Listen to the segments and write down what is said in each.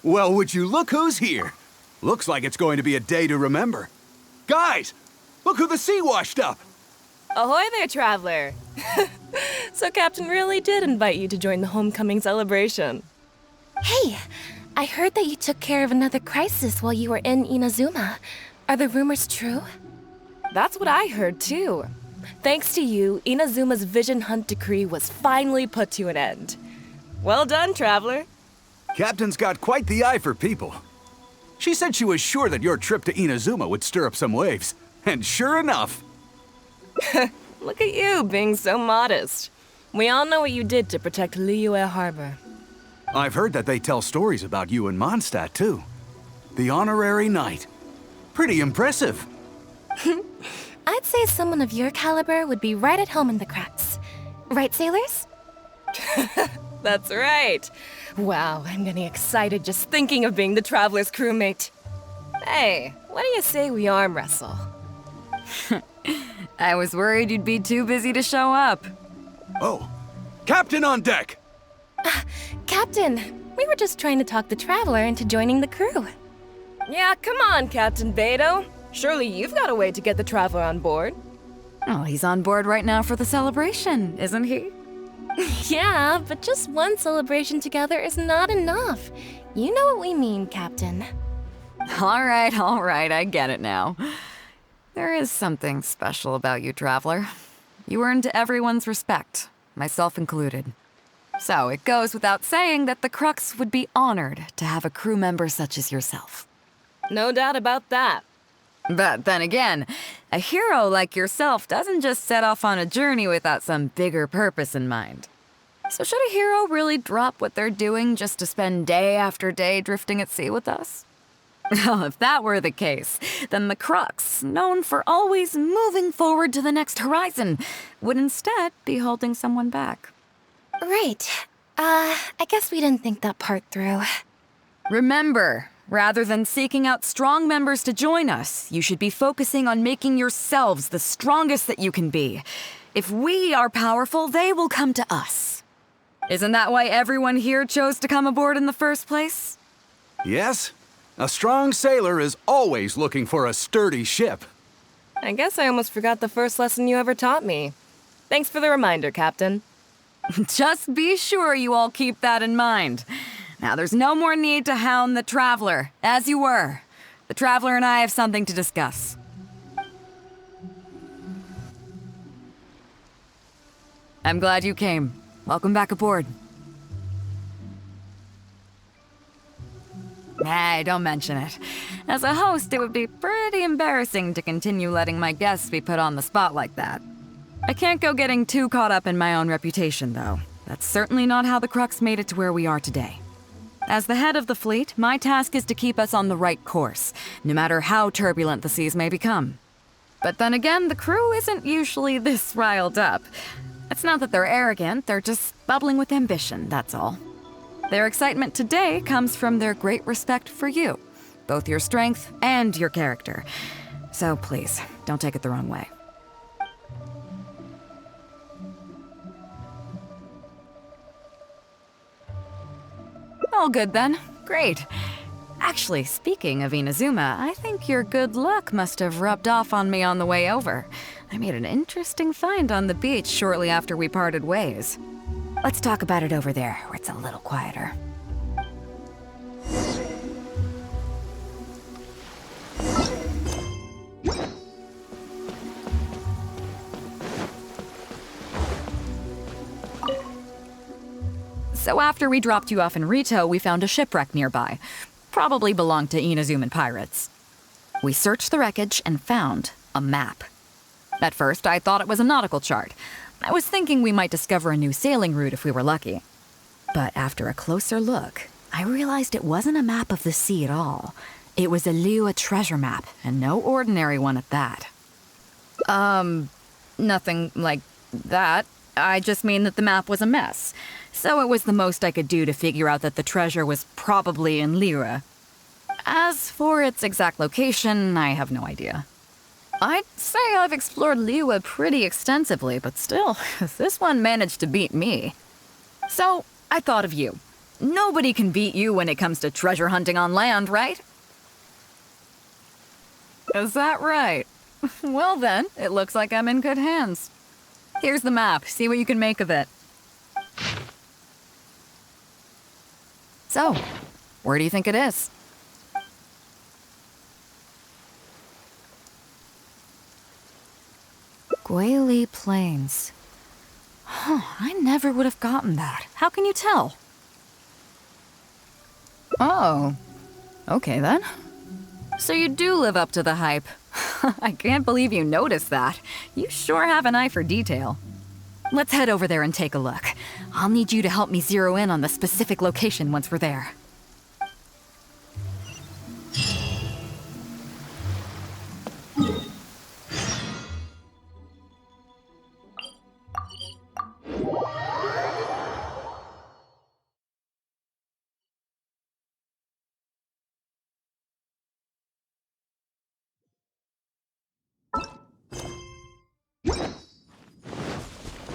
Well, would you look who's here? Looks like it's going to be a day to remember. Guys, look who the sea washed up! Ahoy there, traveler! So Captain really did invite you to join the homecoming celebration. Hey, I heard that you took care of another crisis while you were in Inazuma. Are the rumors true? That's what I heard, too. Thanks to you, Inazuma's Vision Hunt decree was finally put to an end. Well done, traveler. Captain's got quite the eye for people. She said she was sure that your trip to Inazuma would stir up some waves. And sure enough... Look at you, being so modest. We all know what you did to protect Liyue Harbor. I've heard that they tell stories about you in Mondstadt, too. The honorary knight. Pretty impressive. I'd say someone of your caliber would be right at home in the cracks. Right, sailors? That's right. Wow, I'm getting excited just thinking of being the Traveler's crewmate. Hey, what do you say we arm wrestle? I was worried you'd be too busy to show up. Oh, Captain on deck! Captain, we were just trying to talk the Traveler into joining the crew. Yeah, come on, Captain Beidou. Surely you've got a way to get the Traveler on board. Oh, he's on board right now for the celebration, isn't he? Yeah, but just one celebration together is not enough. You know what we mean, Captain. All right, I get it now. There is something special about you, Traveler. You earned everyone's respect, myself included. So it goes without saying that the Crux would be honored to have a crew member such as yourself. No doubt about that. But then again, a hero like yourself doesn't just set off on a journey without some bigger purpose in mind. So should a hero really drop what they're doing just to spend day after day drifting at sea with us? Well, if that were the case, then the Crux, known for always moving forward to the next horizon, would instead be holding someone back. Right. I guess we didn't think that part through. Remember, rather than seeking out strong members to join us, you should be focusing on making yourselves the strongest that you can be. If we are powerful, they will come to us. Isn't that why everyone here chose to come aboard in the first place? Yes. A strong sailor is always looking for a sturdy ship. I guess I almost forgot the first lesson you ever taught me. Thanks for the reminder, Captain. Just be sure you all keep that in mind. Now, there's no more need to hound the Traveler, as you were. The Traveler and I have something to discuss. I'm glad you came. Welcome back aboard. Hey, don't mention it. As a host, it would be pretty embarrassing to continue letting my guests be put on the spot like that. I can't go getting too caught up in my own reputation, though. That's certainly not how the Crux made it to where we are today. As the head of the fleet, my task is to keep us on the right course, no matter how turbulent the seas may become. But then again, the crew isn't usually this riled up. It's not that they're arrogant, they're just bubbling with ambition, that's all. Their excitement today comes from their great respect for you, both your strength and your character. So please, don't take it the wrong way. All good then. Great. Actually, speaking of Inazuma, I think your good luck must have rubbed off on me on the way over. I made an interesting find on the beach shortly after we parted ways. Let's talk about it over there, where it's a little quieter. So after we dropped you off in Rito, we found a shipwreck nearby. Probably belonged to Inazuman pirates. We searched the wreckage and found a map. At first, I thought it was a nautical chart. I was thinking we might discover a new sailing route if we were lucky. But after a closer look, I realized it wasn't a map of the sea at all. It was a Liyue treasure map, and no ordinary one at that. Nothing like that. I just mean that the map was a mess. So it was the most I could do to figure out that the treasure was probably in Liyue. As for its exact location, I have no idea. I'd say I've explored Liyue pretty extensively, but still, this one managed to beat me. So, I thought of you. Nobody can beat you when it comes to treasure hunting on land, right? Is that right? Well then, it looks like I'm in good hands. Here's the map. See what you can make of it. So, where do you think it is? Guili Plains. Huh, I never would have gotten that. How can you tell? Oh, okay then. So you do live up to the hype. I can't believe you noticed that. You sure have an eye for detail. Let's head over there and take a look. I'll need you to help me zero in on the specific location once we're there.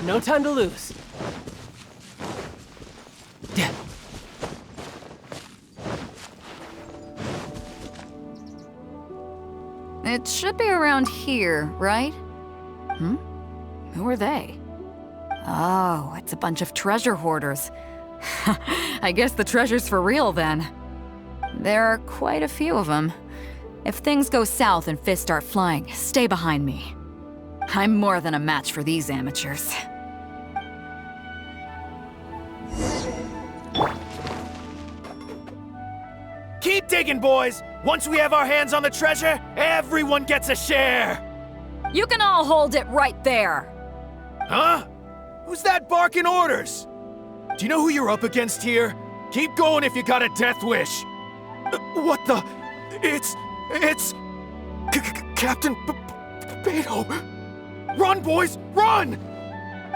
No time to lose. It should be around here, right? Who are they? Oh, it's a bunch of treasure hoarders. I guess the treasure's for real then. There are quite a few of them. If things go south and fists start flying, stay behind me. I'm more than a match for these amateurs. Keep digging, boys! Once we have our hands on the treasure, everyone gets a share! You can all hold it right there! Huh? Who's that barking orders? Do you know who you're up against here? Keep going if you got a death wish. What the? It's... Captain Beidou. Run, boys, run!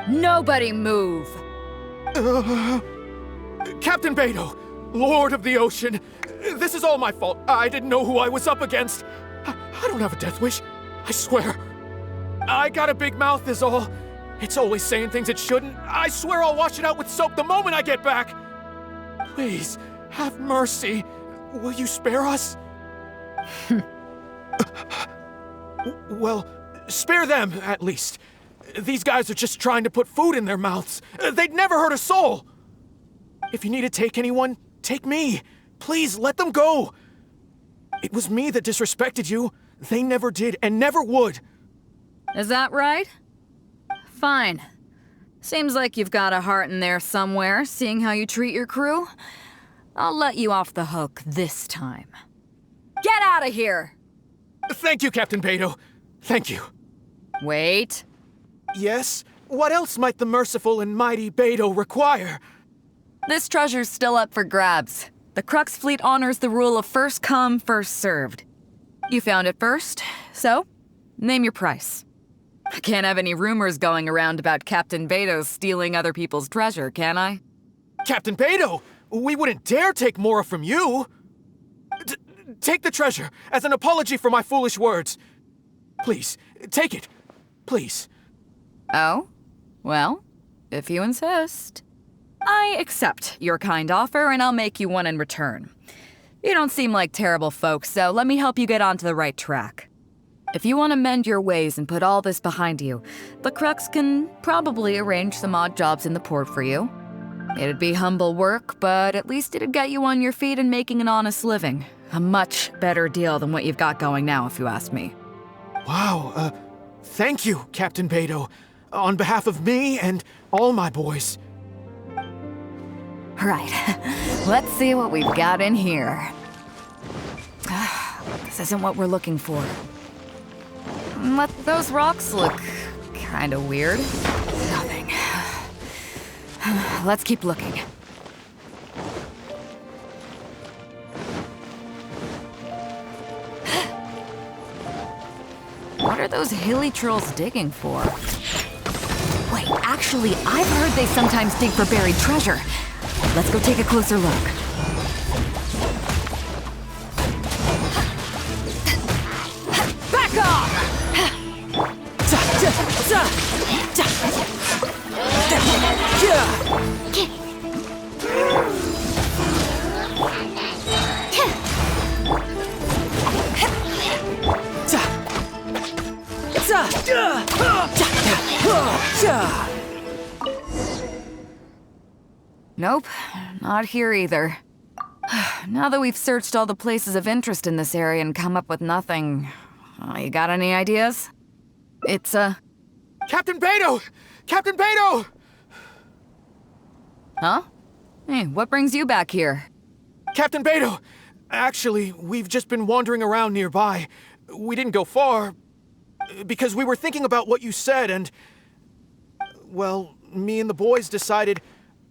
Nobody move! Captain Beidou, Lord of the Ocean, this is all my fault. I didn't know who I was up against. I don't have a death wish, I swear. I got a big mouth is all. It's always saying things it shouldn't. I swear I'll wash it out with soap the moment I get back. Please, have mercy. Will you spare us? Well, spare them, at least. These guys are just trying to put food in their mouths. They'd never hurt a soul. If you need to take anyone, take me. Please, let them go. It was me that disrespected you. They never did and never would. Is that right? Fine. Seems like you've got a heart in there somewhere, seeing how you treat your crew. I'll let you off the hook this time. Get out of here! Thank you, Captain Beidou. Thank you. Wait. Yes? What else might the merciful and mighty Beidou require? This treasure's still up for grabs. The Crux fleet honors the rule of first come, first served. You found it first, so name your price. I can't have any rumors going around about Captain Beidou stealing other people's treasure, can I? Captain Beidou, we wouldn't dare take more from you. Take the treasure as an apology for my foolish words. Please, take it. Please. Oh? Well, if you insist. I accept your kind offer, and I'll make you one in return. You don't seem like terrible folks, so let me help you get onto the right track. If you want to mend your ways and put all this behind you, the Crux can probably arrange some odd jobs in the port for you. It'd be humble work, but at least it'd get you on your feet and making an honest living. A much better deal than what you've got going now, if you ask me. Wow, thank you, Captain Beidou. On behalf of me and all my boys. Right, let's see what we've got in here. This isn't what we're looking for. But those rocks look kinda weird. Nothing. Let's keep looking. What are those hilly trolls digging for? Wait, actually, I've heard they sometimes dig for buried treasure. Let's go take a closer look. Nope, not here either. Now that we've searched all the places of interest in this area and come up with nothing, you got any ideas? It's, Captain Beidou! Captain Beidou! Huh? Hey, what brings you back here? Captain Beidou! Actually, we've just been wandering around nearby. We didn't go far, because we were thinking about what you said and... Well, me and the boys decided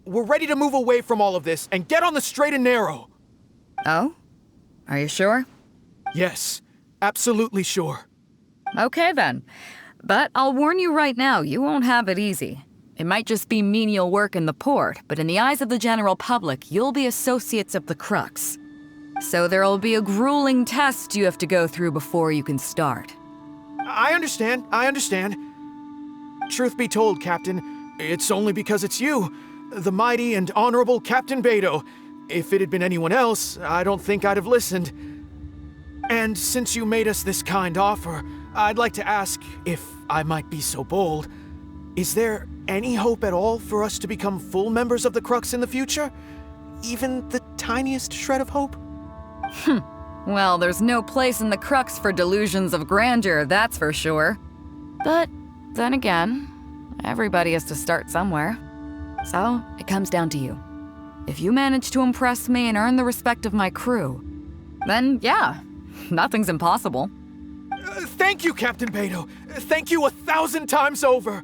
we're ready to move away from all of this and get on the straight and narrow. Oh? Are you sure? Yes, absolutely sure. Okay then. But I'll warn you right now, you won't have it easy. It might just be menial work in the port, but in the eyes of the general public, you'll be associates of the Crux. So there'll be a grueling test you have to go through before you can start. I understand. Truth be told, Captain, it's only because it's you, the mighty and honorable Captain Beidou. If it had been anyone else, I don't think I'd have listened. And since you made us this kind offer, I'd like to ask, if I might be so bold, is there any hope at all for us to become full members of the Crux in the future? Even the tiniest shred of hope? Well, there's no place in the Crux for delusions of grandeur, that's for sure. But then again, everybody has to start somewhere. So, it comes down to you. If you manage to impress me and earn the respect of my crew, then yeah, nothing's impossible. Thank you, Captain Beidou. Thank you 1,000 times over.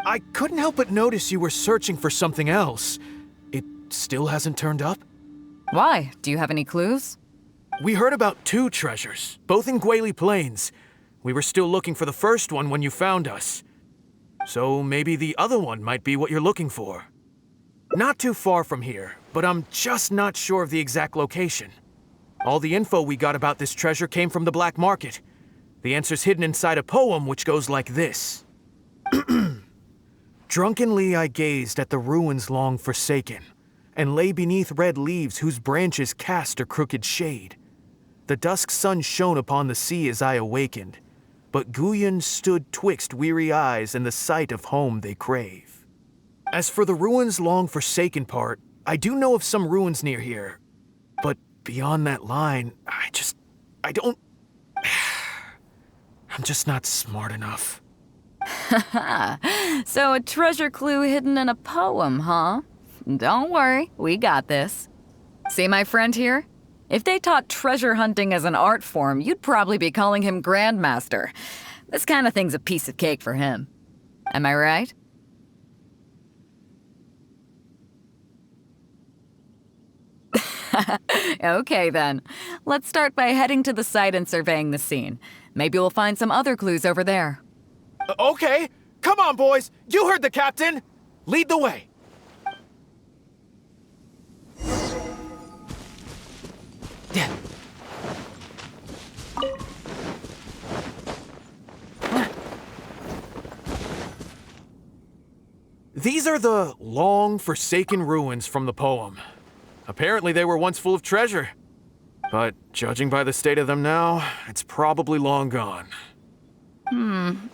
I couldn't help but notice you were searching for something else. It still hasn't turned up? Why? Do you have any clues? We heard about 2 treasures, both in Guili Plains. We were still looking for the first one when you found us. So maybe the other one might be what you're looking for. Not too far from here, but I'm just not sure of the exact location. All the info we got about this treasure came from the black market. The answer's hidden inside a poem which goes like this. Drunkenly I gazed at the ruins long forsaken, and lay beneath red leaves whose branches cast a crooked shade. The dusk sun shone upon the sea as I awakened, but Guyon stood twixt weary eyes and the sight of home they crave. As for the ruins long forsaken part, I do know of some ruins near here, but beyond that line, I don't... I'm just not smart enough. So a treasure clue hidden in a poem, huh? Don't worry, we got this. See my friend here? If they taught treasure hunting as an art form, you'd probably be calling him Grandmaster. This kind of thing's a piece of cake for him. Am I right? Okay then. Let's start by heading to the site and surveying the scene. Maybe we'll find some other clues over there. Okay, come on boys, you heard the captain! Lead the way. These are the long forsaken ruins from the poem. Apparently they were once full of treasure. But judging by the state of them now, it's probably long gone.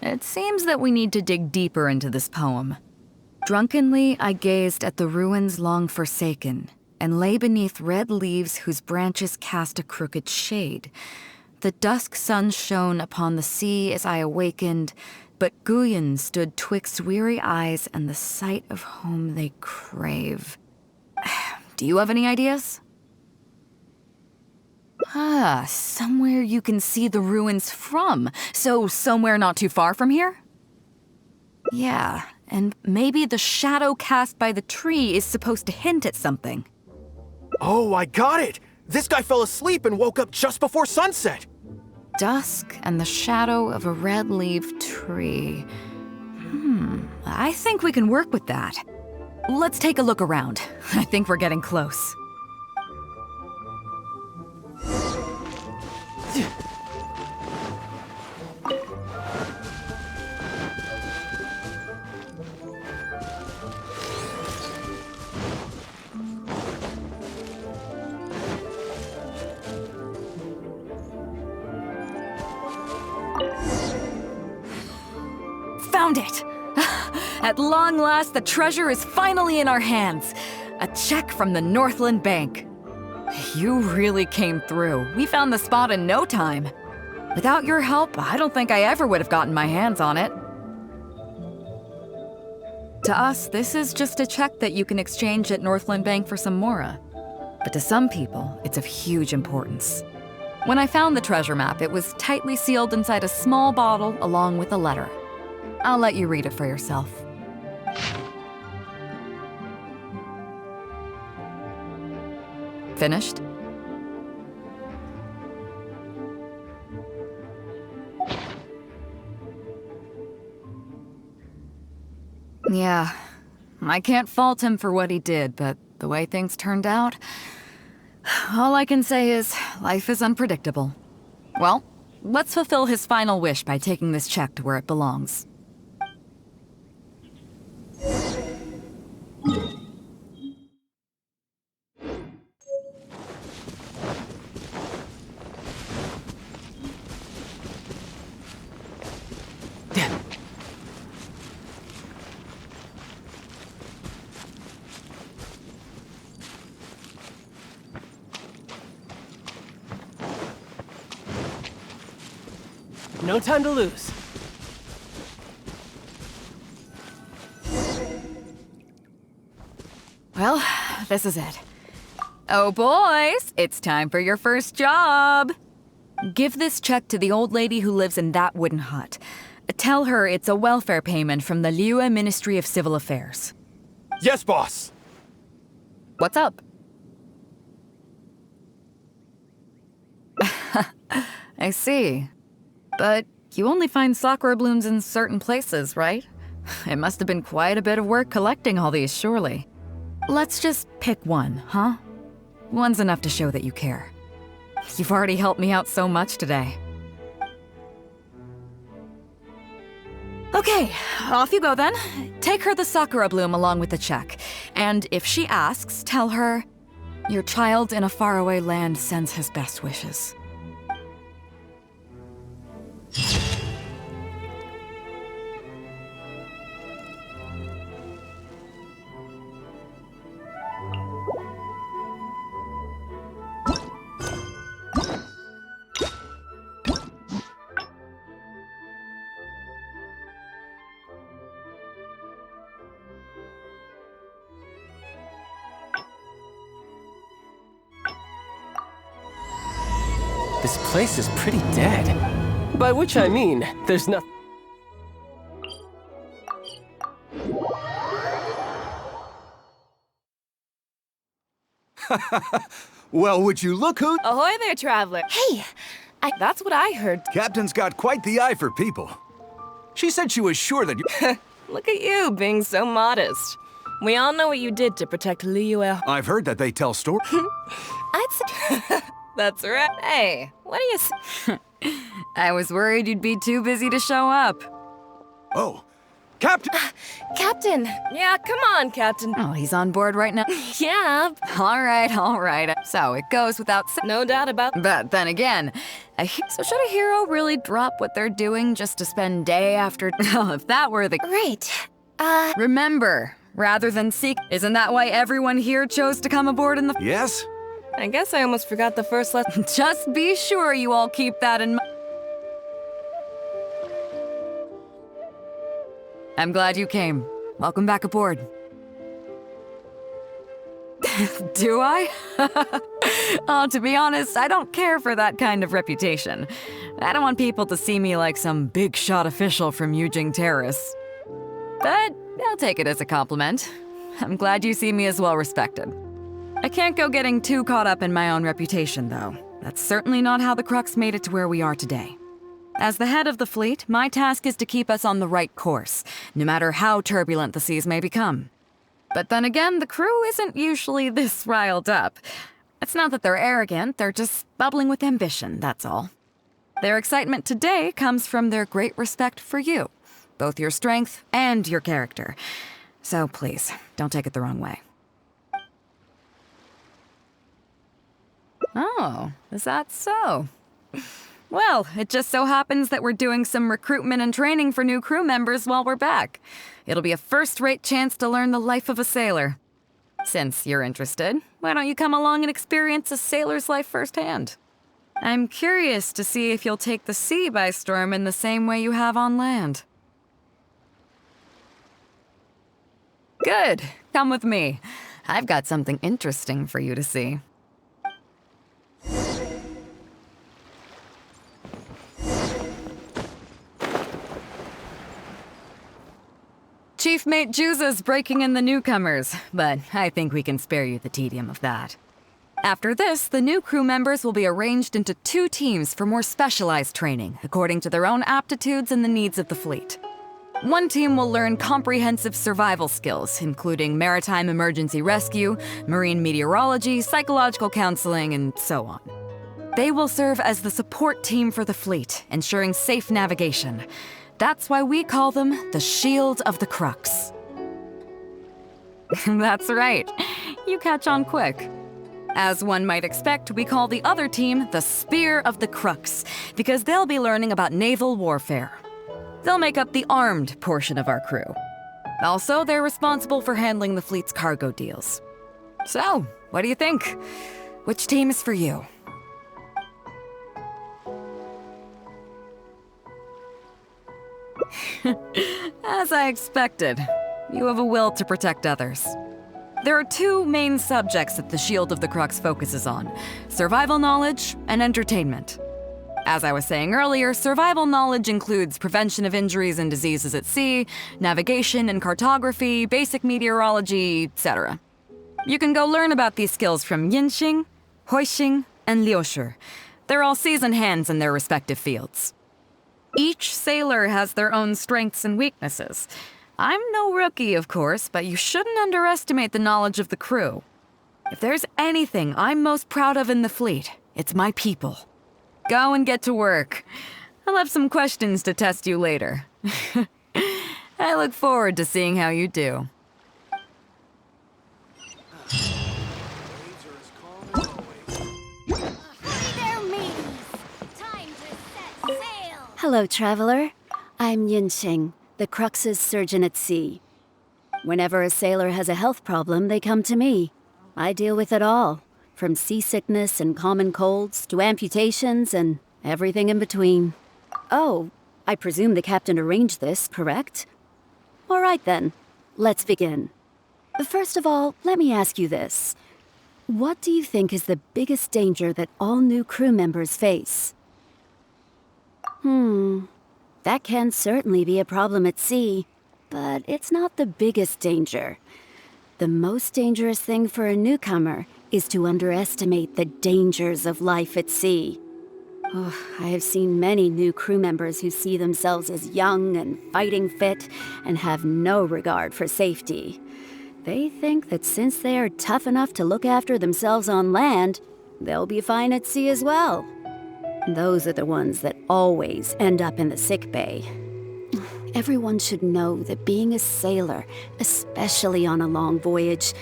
It seems that we need to dig deeper into this poem. Drunkenly I gazed at the ruins long forsaken, and lay beneath red leaves whose branches cast a crooked shade. The dusk sun shone upon the sea as I awakened, but Guyon stood twixt weary eyes and the sight of home they crave. Do you have any ideas? Somewhere you can see the ruins from. So somewhere not too far from here? Yeah, and maybe the shadow cast by the tree is supposed to hint at something. Oh, I got it! This guy fell asleep and woke up just before sunset! Dusk and the shadow of a red-leaved tree. I think we can work with that. Let's take a look around. I think we're getting close. found it! At long last, the treasure is finally in our hands. A check from the Northland Bank. You really came through. We found the spot in no time. Without your help, I don't think I ever would have gotten my hands on it. To us, this is just a check that you can exchange at Northland Bank for some mora. But to some people, it's of huge importance. When I found the treasure map, it was tightly sealed inside a small bottle along with a letter. I'll let you read it for yourself. Finished? Yeah, I can't fault him for what he did, but the way things turned out, all I can say is life is unpredictable. Well, let's fulfill his final wish by taking this check to where it belongs. No time to lose. Well, this is it. Oh, boys, it's time for your first job. Give this check to the old lady who lives in that wooden hut. Tell her it's a welfare payment from the Liyue Ministry of Civil Affairs. Yes, boss! What's up? I see. But you only find sakura blooms in certain places, right? It must have been quite a bit of work collecting all these, surely. Let's just pick one, huh? One's enough to show that you care. You've already helped me out so much today. Okay, off you go then. Take her the sakura bloom along with the check. And if she asks, tell her, your child in a faraway land sends his best wishes. This place is pretty dead. By which I mean, there's nothing. Well, would you look who... Ahoy there, traveler. Hey, That's what I heard. Captain's got quite the eye for people. She said she was sure that you... Look at you being so modest. We all know what you did to protect Liyue. I've heard that they tell stories. I'd say... That's right. Hey, what do you I was worried you'd be too busy to show up. Oh, Captain! Captain! Yeah, come on, Captain. Oh, he's on board right now. Yeah, All right. So it goes without saying. no doubt about But then again, so should a hero really drop what they're doing just to spend day after... Well, if that were the... Right. Remember, rather than seek... Isn't that why everyone here chose to come aboard in the... Yes? I guess I almost forgot the first lesson. Just be sure you all keep that in mind. I'm glad you came. Welcome back aboard. Do I? Oh, to be honest, I don't care for that kind of reputation. I don't want people to see me like some big shot official from Yujing Terrace. But I'll take it as a compliment. I'm glad you see me as well respected. I can't go getting too caught up in my own reputation, though. That's certainly not how the Crux made it to where we are today. As the head of the fleet, my task is to keep us on the right course, no matter how turbulent the seas may become. But then again, the crew isn't usually this riled up. It's not that they're arrogant, they're just bubbling with ambition, that's all. Their excitement today comes from their great respect for you, both your strength and your character. So please, don't take it the wrong way. Oh, is that so? Well, it just so happens that we're doing some recruitment and training for new crew members while we're back. It'll be a first-rate chance to learn the life of a sailor. Since you're interested, why don't you come along and experience a sailor's life firsthand? I'm curious to see if you'll take the sea by storm in the same way you have on land. Good. Come with me. I've got something interesting for you to see. Chief Mate Juza's breaking in the newcomers, but I think we can spare you the tedium of that. After this, the new crew members will be arranged into 2 teams for more specialized training, according to their own aptitudes and the needs of the fleet. One team will learn comprehensive survival skills, including maritime emergency rescue, marine meteorology, psychological counseling, and so on. They will serve as the support team for the fleet, ensuring safe navigation. That's why we call them the Shield of the Crux. That's right. You catch on quick. As one might expect, we call the other team the Spear of the Crux, because they'll be learning about naval warfare. They'll make up the armed portion of our crew. Also, they're responsible for handling the fleet's cargo deals. So, what do you think? Which team is for you? As I expected, you have a will to protect others. There are 2 main subjects that the Shield of the Crux focuses on: survival knowledge and entertainment. As I was saying earlier, survival knowledge includes prevention of injuries and diseases at sea, navigation and cartography, basic meteorology, etc. You can go learn about these skills from Genshin, Huixing, and Liushi. They're all seasoned hands in their respective fields. Each sailor has their own strengths and weaknesses. I'm no rookie, of course, but you shouldn't underestimate the knowledge of the crew. If there's anything I'm most proud of in the fleet, it's my people. Go and get to work. I'll have some questions to test you later. I look forward to seeing how you do. Hello, traveler. I'm Yinxing, the Crux's surgeon at sea. Whenever a sailor has a health problem, they come to me. I deal with it all, from seasickness and common colds to amputations and everything in between. Oh, I presume the captain arranged this, correct? All right then, let's begin. First of all, let me ask you this. What do you think is the biggest danger that all new crew members face? That can certainly be a problem at sea, but it's not the biggest danger. The most dangerous thing for a newcomer is to underestimate the dangers of life at sea. Oh, I have seen many new crew members who see themselves as young and fighting fit and have no regard for safety. They think that since they are tough enough to look after themselves on land, they'll be fine at sea as well. Those are the ones that always end up in the sick bay. Everyone should know that being a sailor, especially on a long voyage,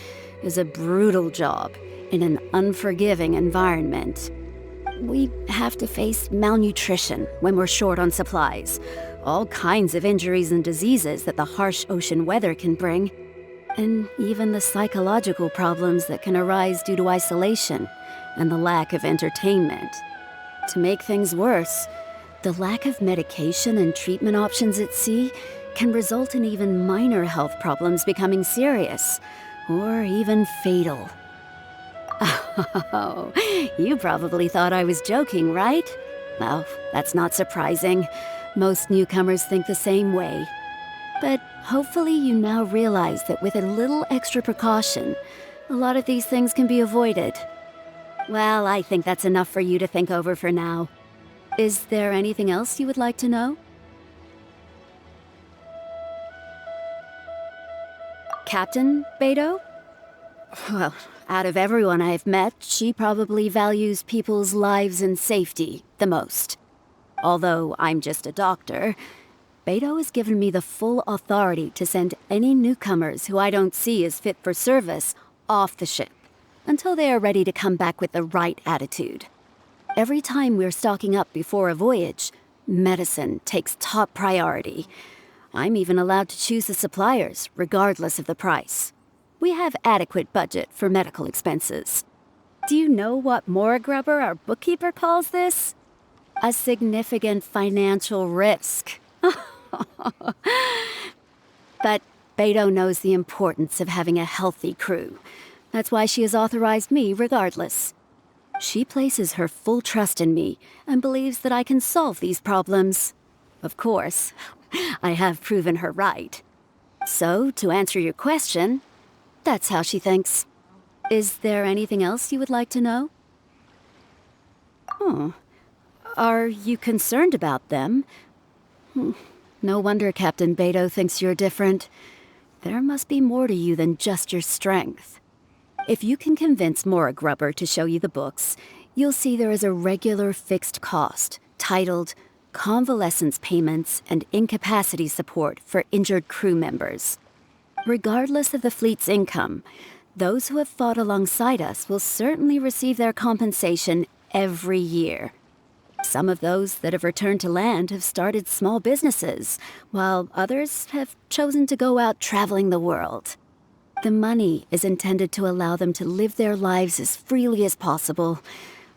is a brutal job in an unforgiving environment. We have to face malnutrition when we're short on supplies, all kinds of injuries and diseases that the harsh ocean weather can bring, and even the psychological problems that can arise due to isolation and the lack of entertainment. To make things worse, the lack of medication and treatment options at sea can result in even minor health problems becoming serious, or even fatal. Oh, you probably thought I was joking, right? Well, that's not surprising. Most newcomers think the same way. But hopefully you now realize that with a little extra precaution, a lot of these things can be avoided. Well, I think that's enough for you to think over for now. Is there anything else you would like to know? Captain Beidou? Well, out of everyone I've met, she probably values people's lives and safety the most. Although I'm just a doctor, Beidou has given me the full authority to send any newcomers who I don't see as fit for service off the ship, until they are ready to come back with the right attitude. Every time we're stocking up before a voyage, medicine takes top priority. I'm even allowed to choose the suppliers, regardless of the price. We have adequate budget for medical expenses. Do you know what Morgrubber, our bookkeeper, calls this? A significant financial risk. But Beidou knows the importance of having a healthy crew. That's why she has authorized me regardless. She places her full trust in me and believes that I can solve these problems. Of course, I have proven her right. So, to answer your question, that's how she thinks. Is there anything else you would like to know? Are you concerned about them? No wonder Captain Beidou thinks you're different. There must be more to you than just your strength. If you can convince Morgrubber to show you the books, you'll see there is a regular fixed cost, titled Convalescence Payments and Incapacity Support for Injured Crew Members. Regardless of the fleet's income, those who have fought alongside us will certainly receive their compensation every year. Some of those that have returned to land have started small businesses, while others have chosen to go out traveling the world. The money is intended to allow them to live their lives as freely as possible.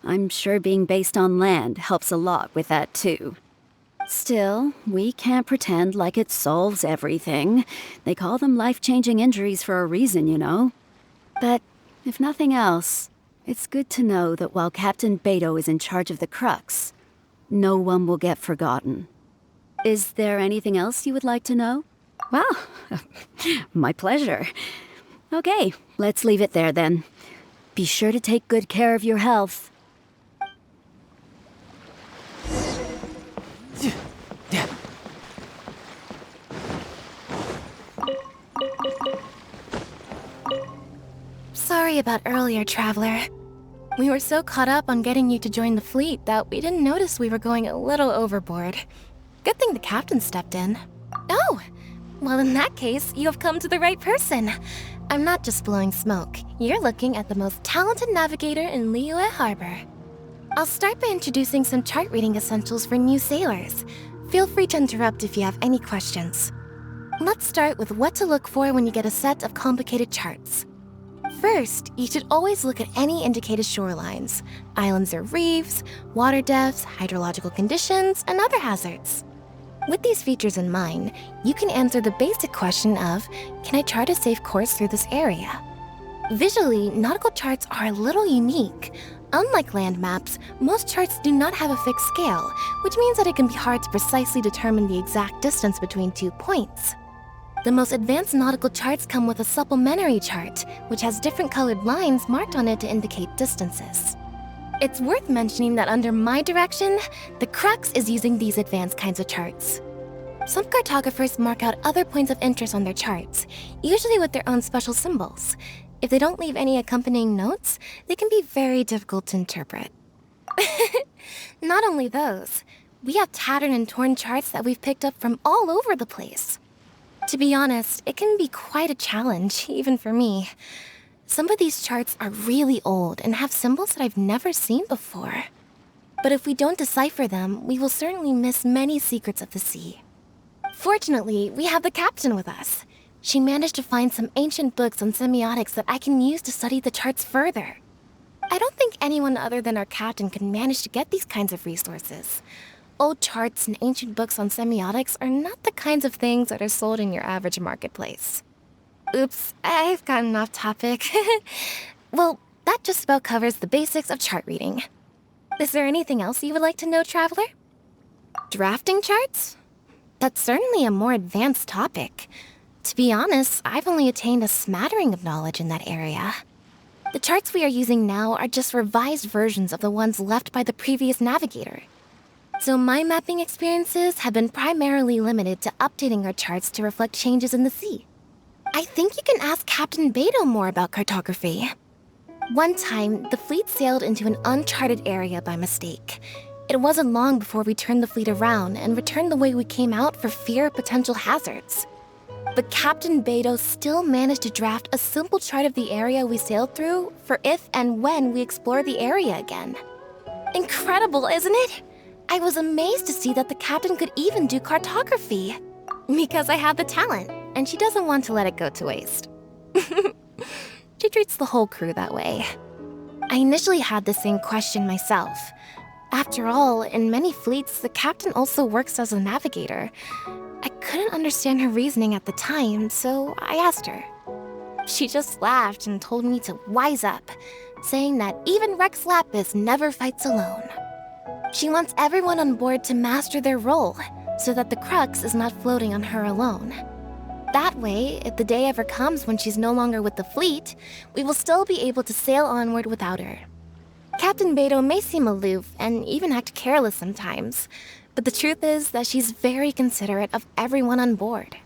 I'm sure being based on land helps a lot with that too. Still, we can't pretend like it solves everything. They call them life-changing injuries for a reason, you know. But if nothing else, it's good to know that while Captain Beidou is in charge of the Crux, no one will get forgotten. Is there anything else you would like to know? Well, my pleasure. Okay, let's leave it there then. Be sure to take good care of your health. Sorry about earlier, Traveler. We were so caught up on getting you to join the fleet that we didn't notice we were going a little overboard. Good thing the captain stepped in. Oh! Well, in that case, you have come to the right person. I'm not just blowing smoke. You're looking at the most talented navigator in Liyue Harbor. I'll start by introducing some chart reading essentials for new sailors. Feel free to interrupt if you have any questions. Let's start with what to look for when you get a set of complicated charts. First, you should always look at any indicated shorelines, islands or reefs, water depths, hydrological conditions, and other hazards. With these features in mind, you can answer the basic question of, can I chart a safe course through this area? Visually, nautical charts are a little unique. Unlike land maps, most charts do not have a fixed scale, which means that it can be hard to precisely determine the exact distance between 2 points. The most advanced nautical charts come with a supplementary chart, which has different colored lines marked on it to indicate distances. It's worth mentioning that under my direction, the Crux is using these advanced kinds of charts. Some cartographers mark out other points of interest on their charts, usually with their own special symbols. If they don't leave any accompanying notes, they can be very difficult to interpret. Not only those, we have tattered and torn charts that we've picked up from all over the place. To be honest, it can be quite a challenge, even for me. Some of these charts are really old and have symbols that I've never seen before. But if we don't decipher them, we will certainly miss many secrets of the sea. Fortunately, we have the captain with us. She managed to find some ancient books on semiotics that I can use to study the charts further. I don't think anyone other than our captain could manage to get these kinds of resources. Old charts and ancient books on semiotics are not the kinds of things that are sold in your average marketplace. Oops, I've gotten off topic. Well, that just about covers the basics of chart reading. Is there anything else you would like to know, Traveler? Drafting charts? That's certainly a more advanced topic. To be honest, I've only attained a smattering of knowledge in that area. The charts we are using now are just revised versions of the ones left by the previous navigator. So my mapping experiences have been primarily limited to updating our charts to reflect changes in the sea. I think you can ask Captain Beidou more about cartography. One time, the fleet sailed into an uncharted area by mistake. It wasn't long before we turned the fleet around and returned the way we came out for fear of potential hazards. But Captain Beidou still managed to draft a simple chart of the area we sailed through for if and when we explore the area again. Incredible, isn't it? I was amazed to see that the captain could even do cartography. Because I have the talent, and she doesn't want to let it go to waste. She treats the whole crew that way. I initially had the same question myself. After all, in many fleets, the captain also works as a navigator. I couldn't understand her reasoning at the time, so I asked her. She just laughed and told me to wise up, saying that even Rex Lapis never fights alone. She wants everyone on board to master their role, so that the crux is not floating on her alone. That way, if the day ever comes when she's no longer with the fleet, we will still be able to sail onward without her. Captain Beidou may seem aloof and even act careless sometimes, but the truth is that she's very considerate of everyone on board.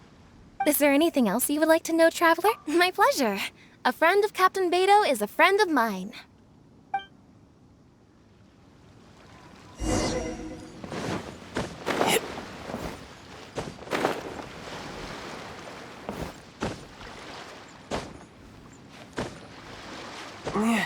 Is there anything else you would like to know, Traveler? My pleasure. A friend of Captain Beidou is a friend of mine. Yeah.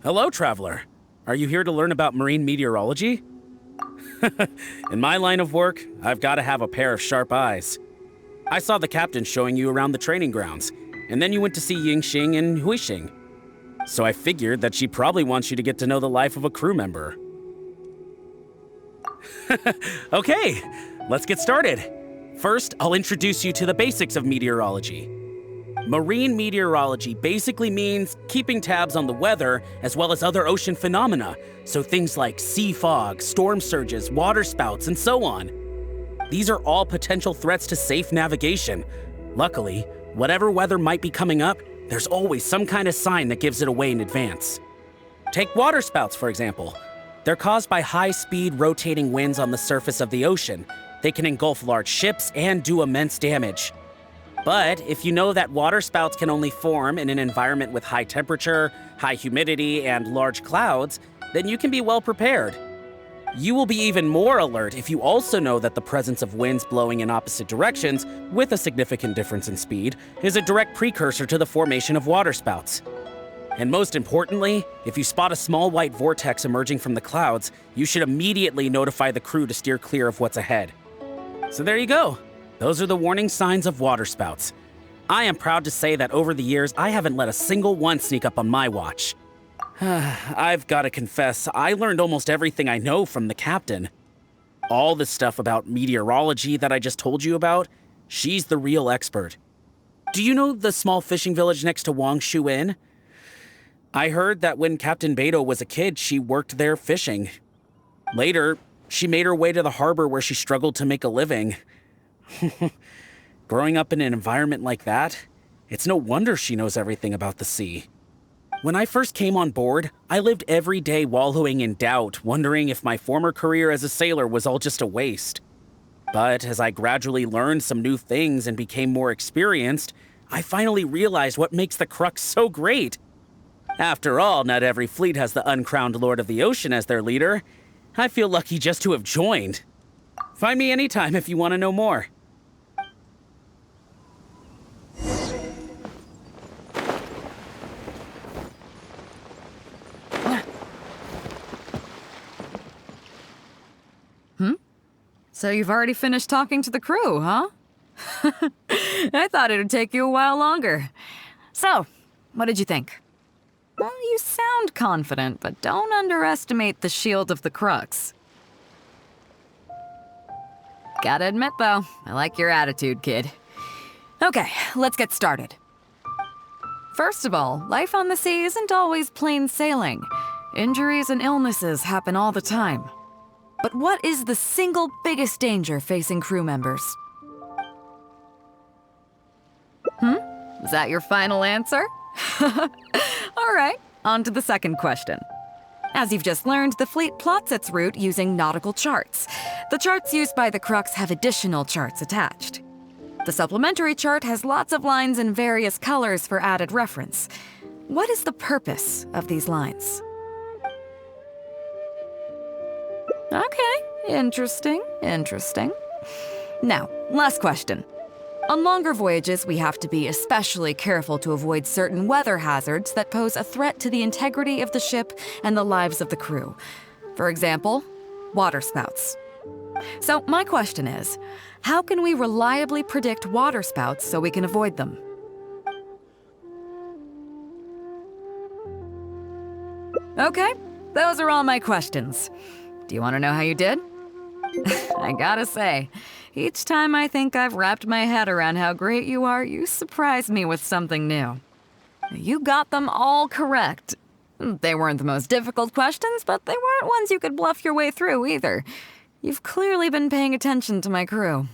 Hello, traveler. Are you here to learn about marine meteorology? In my line of work, I've got to have a pair of sharp eyes. I saw the captain showing you around the training grounds, and then you went to see Yingxing and Huixing. So I figured that she probably wants you to get to know the life of a crew member. Okay, let's get started. First, I'll introduce you to the basics of meteorology. Marine meteorology basically means keeping tabs on the weather as well as other ocean phenomena, so things like sea fog, storm surges, waterspouts, and so on. These are all potential threats to safe navigation. Luckily, whatever weather might be coming up, there's always some kind of sign that gives it away in advance. Take waterspouts, for example. They're caused by high-speed rotating winds on the surface of the ocean. They can engulf large ships and do immense damage. But if you know that waterspouts can only form in an environment with high temperature, high humidity, and large clouds, then you can be well prepared. You will be even more alert if you also know that the presence of winds blowing in opposite directions, with a significant difference in speed, is a direct precursor to the formation of waterspouts. And most importantly, if you spot a small white vortex emerging from the clouds, you should immediately notify the crew to steer clear of what's ahead. So there you go. Those are the warning signs of waterspouts. I am proud to say that over the years, I haven't let a single one sneak up on my watch. I've got to confess, I learned almost everything I know from the captain. All the stuff about meteorology that I just told you about, she's the real expert. Do you know the small fishing village next to Wangshu Inn? I heard that when Captain Beidou was a kid, she worked there fishing. Later, she made her way to the harbor where she struggled to make a living. Growing up in an environment like that, it's no wonder she knows everything about the sea. When I first came on board, I lived every day wallowing in doubt, wondering if my former career as a sailor was all just a waste. But as I gradually learned some new things and became more experienced, I finally realized what makes the Crux so great. After all, not every fleet has the uncrowned Lord of the Ocean as their leader. I feel lucky just to have joined. Find me anytime if you want to know more. So you've already finished talking to the crew, huh? I thought it would take you a while longer. So, what did you think? Well, you sound confident, but don't underestimate the shield of the Crux. Gotta admit, though, I like your attitude, kid. Okay, let's get started. First of all, life on the sea isn't always plain sailing. Injuries and illnesses happen all the time. But what is the single biggest danger facing crew members? Is that your final answer? All right, on to the second question. As you've just learned, the fleet plots its route using nautical charts. The charts used by the Crux have additional charts attached. The supplementary chart has lots of lines in various colors for added reference. What is the purpose of these lines? Okay, interesting. Now, last question. On longer voyages, we have to be especially careful to avoid certain weather hazards that pose a threat to the integrity of the ship and the lives of the crew. For example, waterspouts. So my question is, how can we reliably predict waterspouts so we can avoid them? Okay, those are all my questions. Do you want to know how you did? I gotta say, each time I think I've wrapped my head around how great you are, you surprise me with something new. You got them all correct. They weren't the most difficult questions, but they weren't ones you could bluff your way through either. You've clearly been paying attention to my crew.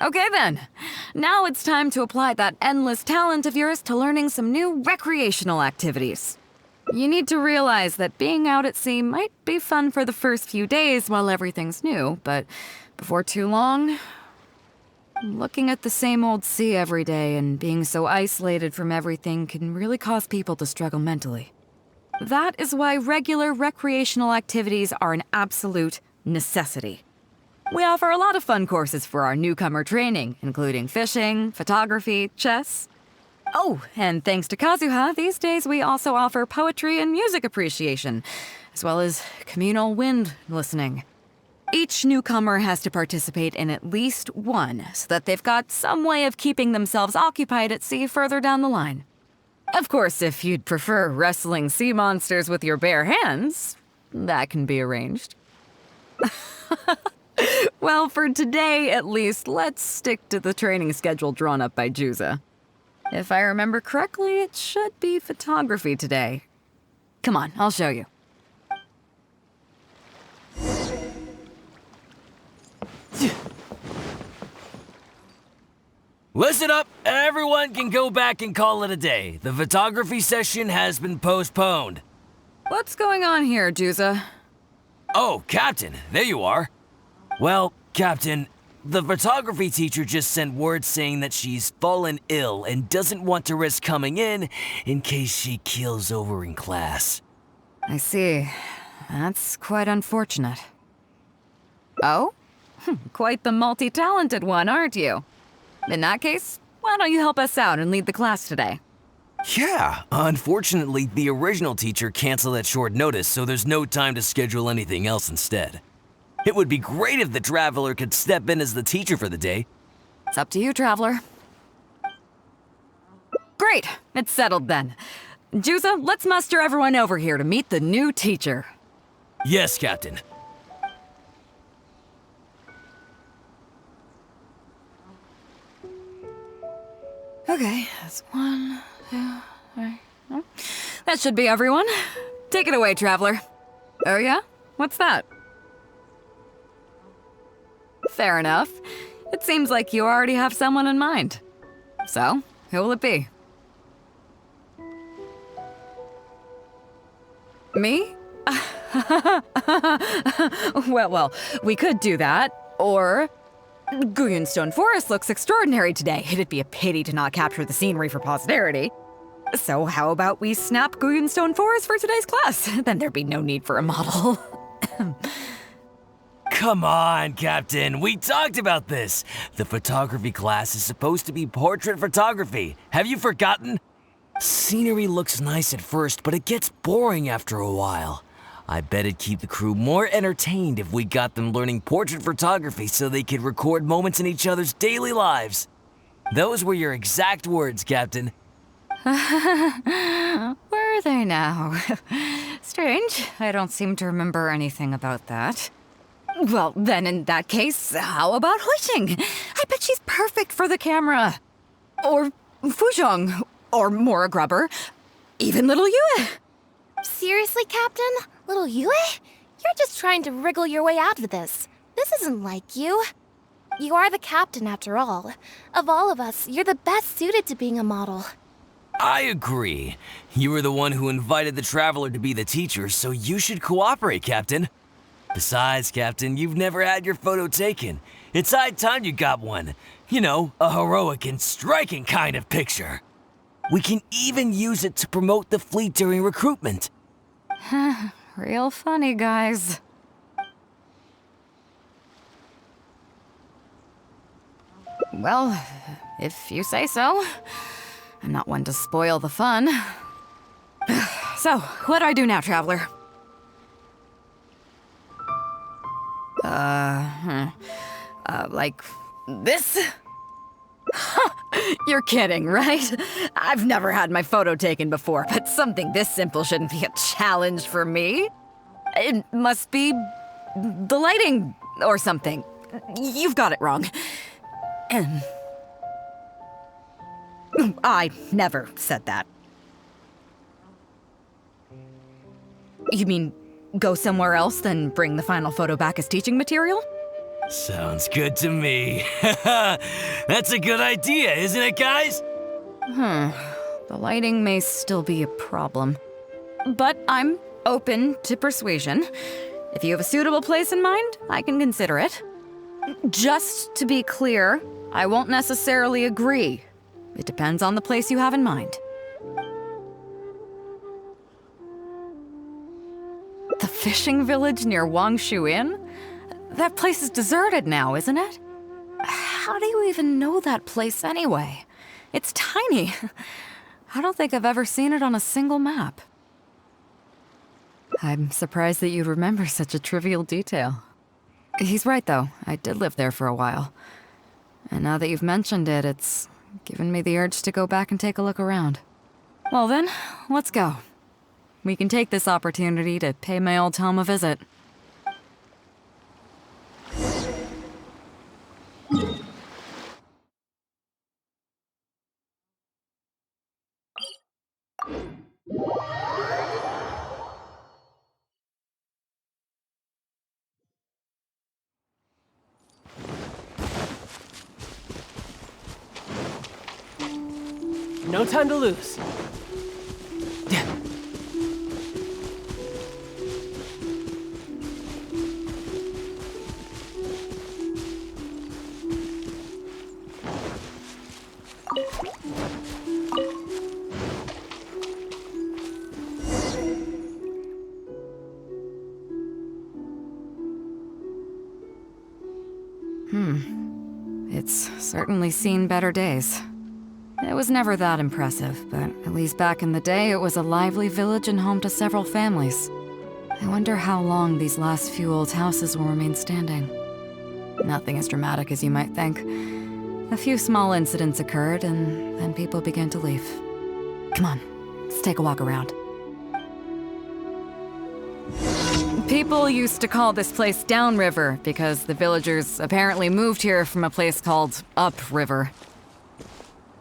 Okay then, now it's time to apply that endless talent of yours to learning some new recreational activities. You need to realize that being out at sea might be fun for the first few days while everything's new, but before too long, looking at the same old sea every day and being so isolated from everything can really cause people to struggle mentally. That is why regular recreational activities are an absolute necessity. We offer a lot of fun courses for our newcomer training, including fishing, photography, chess. Oh, and thanks to Kazuha, these days we also offer poetry and music appreciation, as well as communal wind listening. Each newcomer has to participate in at least one, so that they've got some way of keeping themselves occupied at sea further down the line. Of course, if you'd prefer wrestling sea monsters with your bare hands, that can be arranged. Well, for today at least, let's stick to the training schedule drawn up by Juza. If I remember correctly, it should be photography today. Come on, I'll show you. Listen up, everyone can go back and call it a day. The photography session has been postponed. What's going on here, Juza? Oh, Captain, there you are. Well, Captain, the photography teacher just sent word saying that she's fallen ill and doesn't want to risk coming in case she keels over in class. I see. That's quite unfortunate. Oh? Quite the multi-talented one, aren't you? In that case, why don't you help us out and lead the class today? Yeah, unfortunately, the original teacher canceled at short notice, so there's no time to schedule anything else instead. It would be great if the Traveler could step in as the teacher for the day. It's up to you, Traveler. Great, it's settled then. Juza, let's muster everyone over here to meet the new teacher. Yes, Captain. Okay, that's 1, 2, 3. Oh. That should be everyone. Take it away, Traveler. Oh yeah? What's that? Fair enough. It seems like you already have someone in mind. So, who will it be? Me? Well, we could do that, or... Guyunstone Forest looks extraordinary today. It'd be a pity to not capture the scenery for posterity. So how about we snap Guyunstone Forest for today's class? Then there'd be no need for a model. Come on, Captain. We talked about this. The photography class is supposed to be portrait photography. Have you forgotten? Scenery looks nice at first, but it gets boring after a while. I bet it'd keep the crew more entertained if we got them learning portrait photography so they could record moments in each other's daily lives. Those were your exact words, Captain. Were they now? Strange. I don't seem to remember anything about that. Well, then in that case, how about Huixing? I bet she's perfect for the camera. Or Fuzhong. or Mora Grubber, even little Yue. Seriously, Captain? Little Yue? You're just trying to wriggle your way out of this. This isn't like you. You are the captain, after all. Of all of us, you're the best suited to being a model. I agree. You were the one who invited the Traveler to be the teacher, so you should cooperate, Captain. Besides, Captain, you've never had your photo taken. It's high time you got one. You know, a heroic and striking kind of picture. We can even use it to promote the fleet during recruitment. Real funny, guys. Well, if you say so. I'm not one to spoil the fun. So, what do I do now, Traveler? Like this? You're kidding, right? I've never had my photo taken before, but something this simple shouldn't be a challenge for me. It must be the lighting or something. You've got it wrong. I never said that. You mean go somewhere else, then bring the final photo back as teaching material? Sounds good to me. That's a good idea, isn't it, guys? The lighting may still be a problem. But I'm open to persuasion. If you have a suitable place in mind, I can consider it. Just to be clear, I won't necessarily agree. It depends on the place you have in mind. The fishing village near Wangshu Inn? That place is deserted now, isn't it? How do you even know that place anyway? It's tiny. I don't think I've ever seen it on a single map. I'm surprised that you'd remember such a trivial detail. He's right, though. I did live there for a while. And now that you've mentioned it, it's given me the urge to go back and take a look around. Well then, let's go. We can take this opportunity to pay my old home a visit. No time to lose. It's certainly seen better days. It was never that impressive, but at least back in the day, it was a lively village and home to several families. I wonder how long these last few old houses will remain standing. Nothing as dramatic as you might think. A few small incidents occurred, and then people began to leave. Come on, let's take a walk around. People used to call this place Downriver because the villagers apparently moved here from a place called Upriver.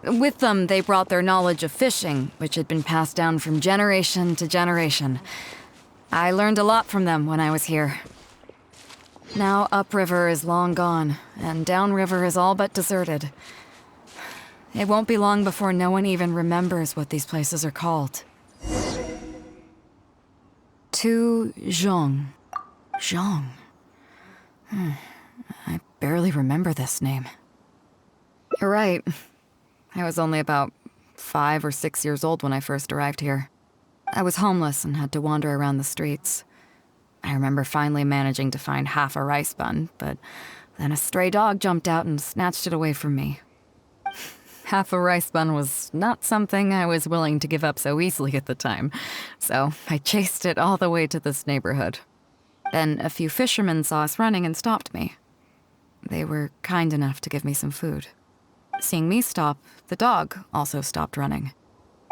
With them, they brought their knowledge of fishing, which had been passed down from generation to generation. I learned a lot from them when I was here. Now Upriver is long gone, and Downriver is all but deserted. It won't be long before no one even remembers what these places are called. Tu Zhong. Zhong. I barely remember this name. You're right. I was only about 5 or 6 years old when I first arrived here. I was homeless and had to wander around the streets. I remember finally managing to find half a rice bun, but then a stray dog jumped out and snatched it away from me. Half a rice bun was not something I was willing to give up so easily at the time, so I chased it all the way to this neighborhood. Then a few fishermen saw us running and stopped me. They were kind enough to give me some food. Seeing me stop, the dog also stopped running.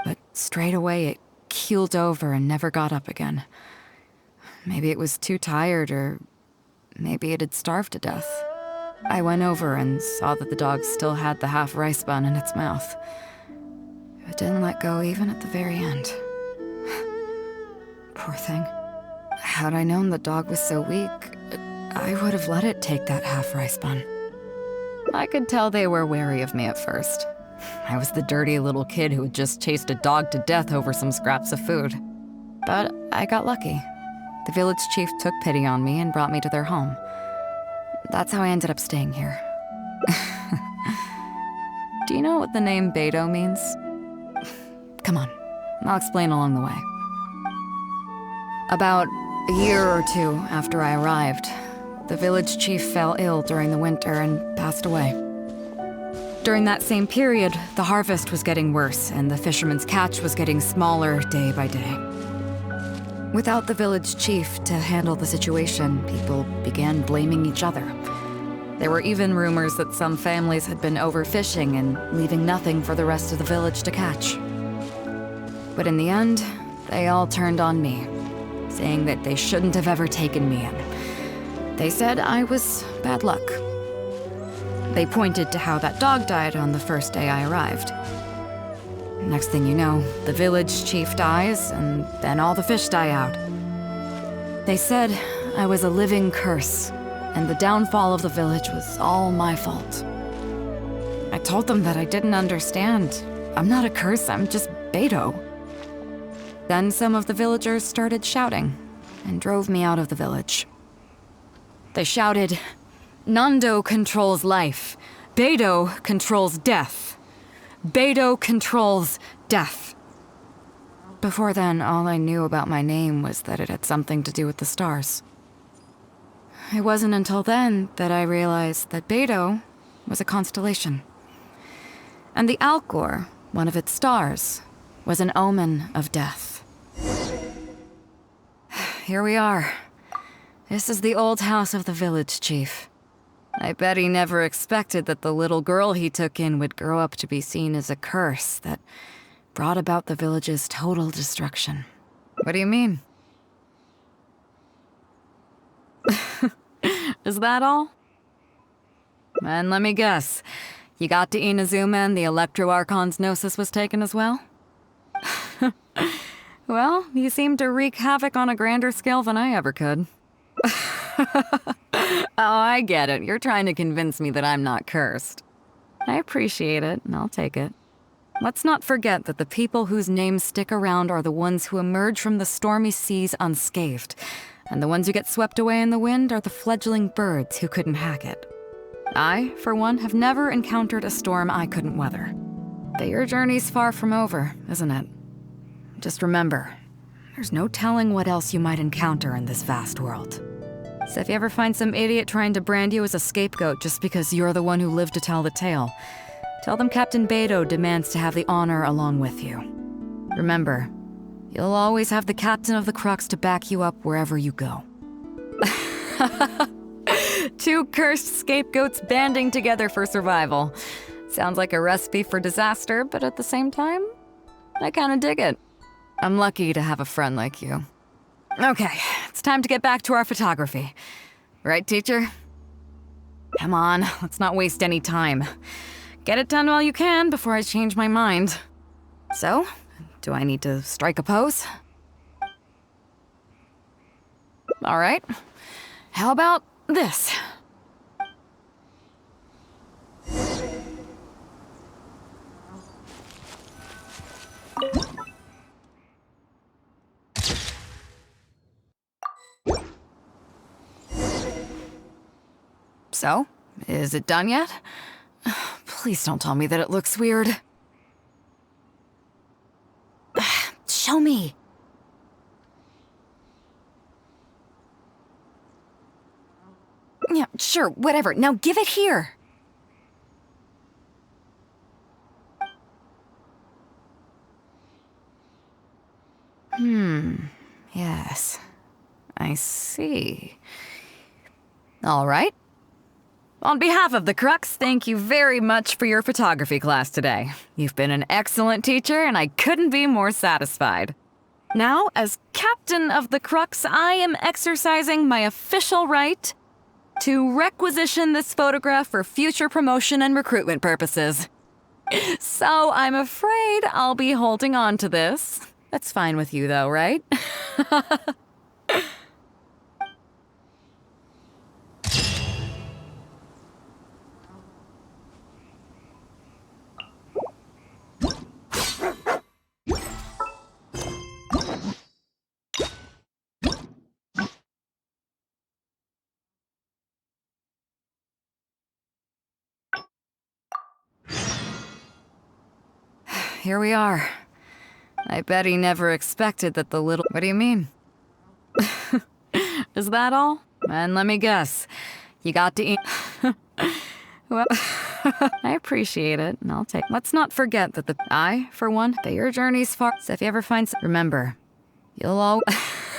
But straight away it keeled over and never got up again. Maybe it was too tired, or maybe it had starved to death. I went over and saw that the dog still had the half rice bun in its mouth. It Didn't let go even at the very end. Poor thing. Had I known the dog was so weak, I would have let it take that half rice bun. I could tell they were wary of me at first. I was the dirty little kid who had just chased a dog to death over some scraps of food. But I got lucky. The village chief took pity on me and brought me to their home. That's how I ended up staying here. Do you know what the name Beidou means? Come on, I'll explain along the way. About a year or two after I arrived, the village chief fell ill during the winter and passed away. During that same period, the harvest was getting worse and the fisherman's catch was getting smaller day by day. Without the village chief to handle the situation, people began blaming each other. There were even rumors that some families had been overfishing and leaving nothing for the rest of the village to catch. But in the end, they all turned on me, saying that they shouldn't have ever taken me in. They said I was bad luck. They pointed to how that dog died on the first day I arrived. Next thing you know, the village chief dies, and then all the fish die out. They said I was a living curse, and the downfall of the village was all my fault. I told them that I didn't understand. I'm not a curse, I'm just Beidou. Then some of the villagers started shouting, and drove me out of the village. They shouted, "Nando controls life. Beidou controls death. Beidou controls death." Before then, all I knew about my name was that it had something to do with the stars. It wasn't until then that I realized that Beidou was a constellation. And the Alcor, one of its stars, was an omen of death. Here we are. This is the old house of the village chief. I bet he never expected that the little girl he took in would grow up to be seen as a curse that brought about the village's total destruction. What do you mean? Is that all? And let me guess, you got to Inazuma and the Electro Archon's Gnosis was taken as well? Well, you seem to wreak havoc on a grander scale than I ever could. Oh, I get it. You're trying to convince me that I'm not cursed. I appreciate it, and I'll take it. Let's not forget that the people whose names stick around are the ones who emerge from the stormy seas unscathed, and the ones who get swept away in the wind are the fledgling birds who couldn't hack it. I, for one, have never encountered a storm I couldn't weather. But your journey's far from over, isn't it? Just remember, there's no telling what else you might encounter in this vast world. So if you ever find some idiot trying to brand you as a scapegoat just because you're the one who lived to tell the tale, tell them Captain Beidou demands to have the honor along with you. Remember, you'll always have the Captain of the Crux to back you up wherever you go. Two cursed scapegoats banding together for survival. Sounds like a recipe for disaster, but at the same time, I kinda dig it. I'm lucky to have a friend like you. Okay, it's time to get back to our photography. Right, teacher? Come on, let's not waste any time. Get it done while you can before I change my mind. So, do I need to strike a pose? All right. How about this? So, is it done yet? Please don't tell me that it looks weird. Show me. Yeah, sure, whatever. Now give it here. Yes. I see. All right. On behalf of the Crux, thank you very much for your photography class today. You've been an excellent teacher, and I couldn't be more satisfied. Now, as Captain of the Crux, I am exercising my official right to requisition this photograph for future promotion and recruitment purposes. So I'm afraid I'll be holding on to this. That's fine with you though, right? Here we are. I bet he never expected that the little— What do you mean? Is that all? And let me guess. You got to eat— Well, I appreciate it, and I'll take— Let's not forget that I, for one, that your journey's far— So if you ever find— Remember, you'll all—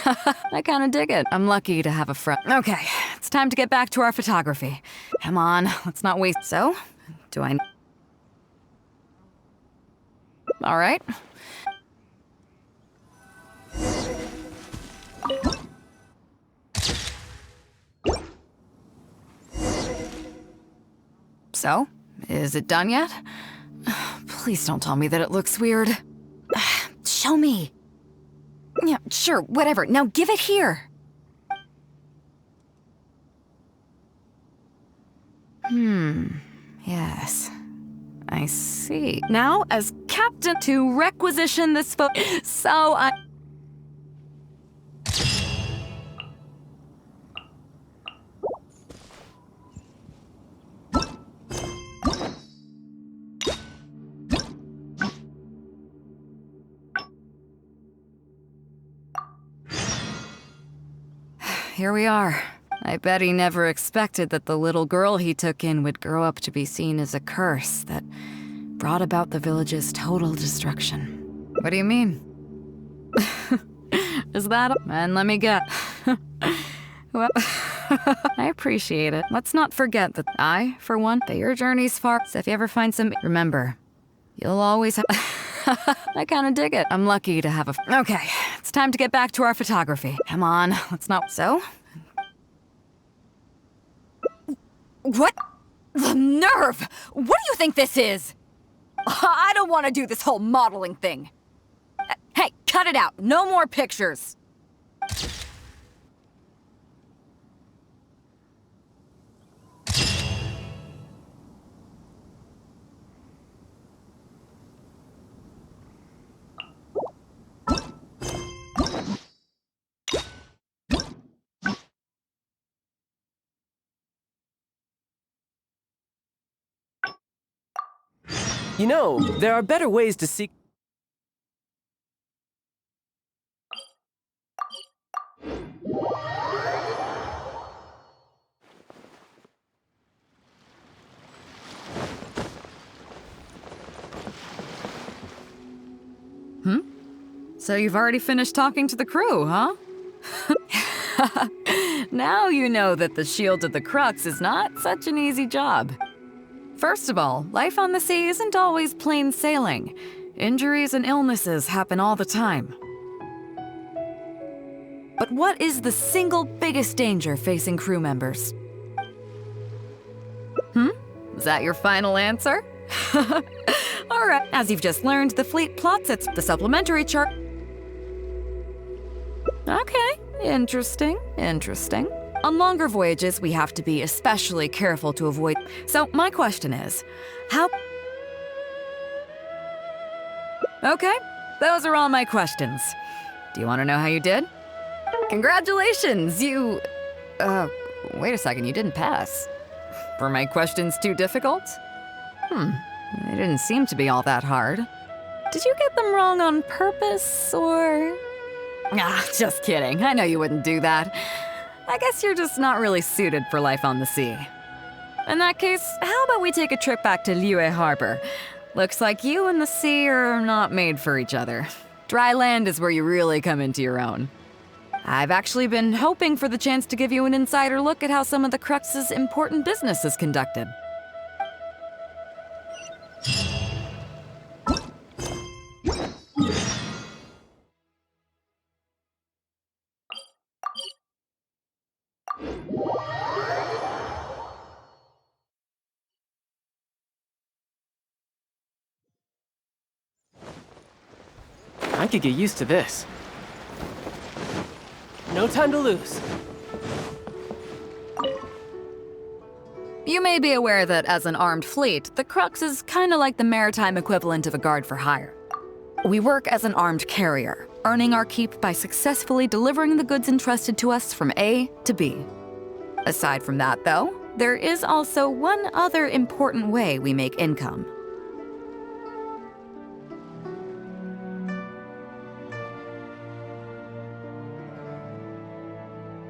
I kinda dig it. I'm lucky to have a friend. Okay, it's time to get back to our photography. Come on, let's not waste— So, do I— All right. So, is it done yet? Please don't tell me that it looks weird. Show me. Yeah, sure, whatever. Now give it here. Yes. I see. Now, as captain to requisition this so I— Here we are. I bet he never expected that the little girl he took in would grow up to be seen as a curse that brought about the village's total destruction. What do you mean? Is that— And let me get— Well, I appreciate it. Let's not forget that I, for one, that your journey's far— So if you ever find some— Remember, you'll always have— I kinda dig it. I'm lucky to have a— Okay, it's time to get back to our photography. Come on, let's not— So? What? The nerve! What do you think this is? I don't want to do this whole modeling thing. Hey, cut it out. No more pictures. You know, there are better ways to seek. So you've already finished talking to the crew, huh? Now you know that the Shield of the Crux is not such an easy job. First of all, life on the sea isn't always plain sailing. Injuries and illnesses happen all the time. But what is the single biggest danger facing crew members? Is that your final answer? All right, as you've just learned, the fleet plots its the supplementary chart. Okay, interesting. On longer voyages, we have to be especially careful to avoid— So my question is, how— Okay, those are all my questions. Do you want to know how you did? Congratulations, you— wait a second, you didn't pass. Were my questions too difficult? They didn't seem to be all that hard. Did you get them wrong on purpose, or— just kidding. I know you wouldn't do that. I guess you're just not really suited for life on the sea. In that case, how about we take a trip back to Liyue Harbor? Looks like you and the sea are not made for each other. Dry land is where you really come into your own. I've actually been hoping for the chance to give you an insider look at how some of the Crux's important business is conducted. could get used to this. No time to lose. You may be aware that as an armed fleet, the Crux is kinda like the maritime equivalent of a guard for hire. We work as an armed carrier, earning our keep by successfully delivering the goods entrusted to us from A to B. Aside from that, though, there is also one other important way we make income.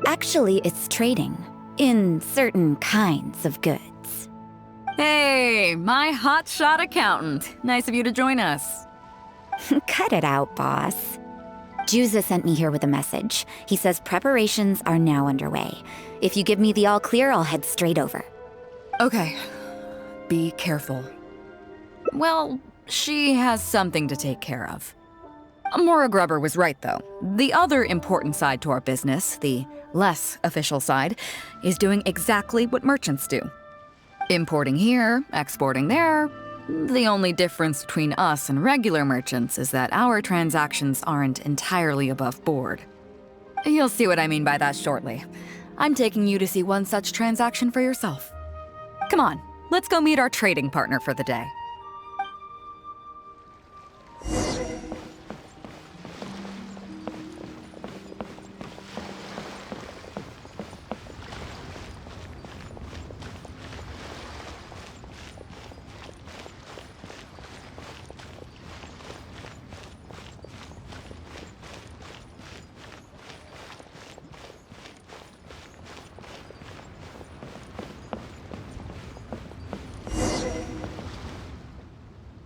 Actually, it's trading. In certain kinds of goods. Hey, my hotshot accountant. Nice of you to join us. Cut it out, boss. Juza sent me here with a message. He says preparations are now underway. If you give me the all clear, I'll head straight over. Okay. Be careful. Well, she has something to take care of. Mora Grubber was right, though. The other important side to our business, the less official side, is doing exactly what merchants do. Importing here, exporting there. The only difference between us and regular merchants is that our transactions aren't entirely above board. You'll see what I mean by that shortly. I'm taking you to see one such transaction for yourself. Come on, let's go meet our trading partner for the day.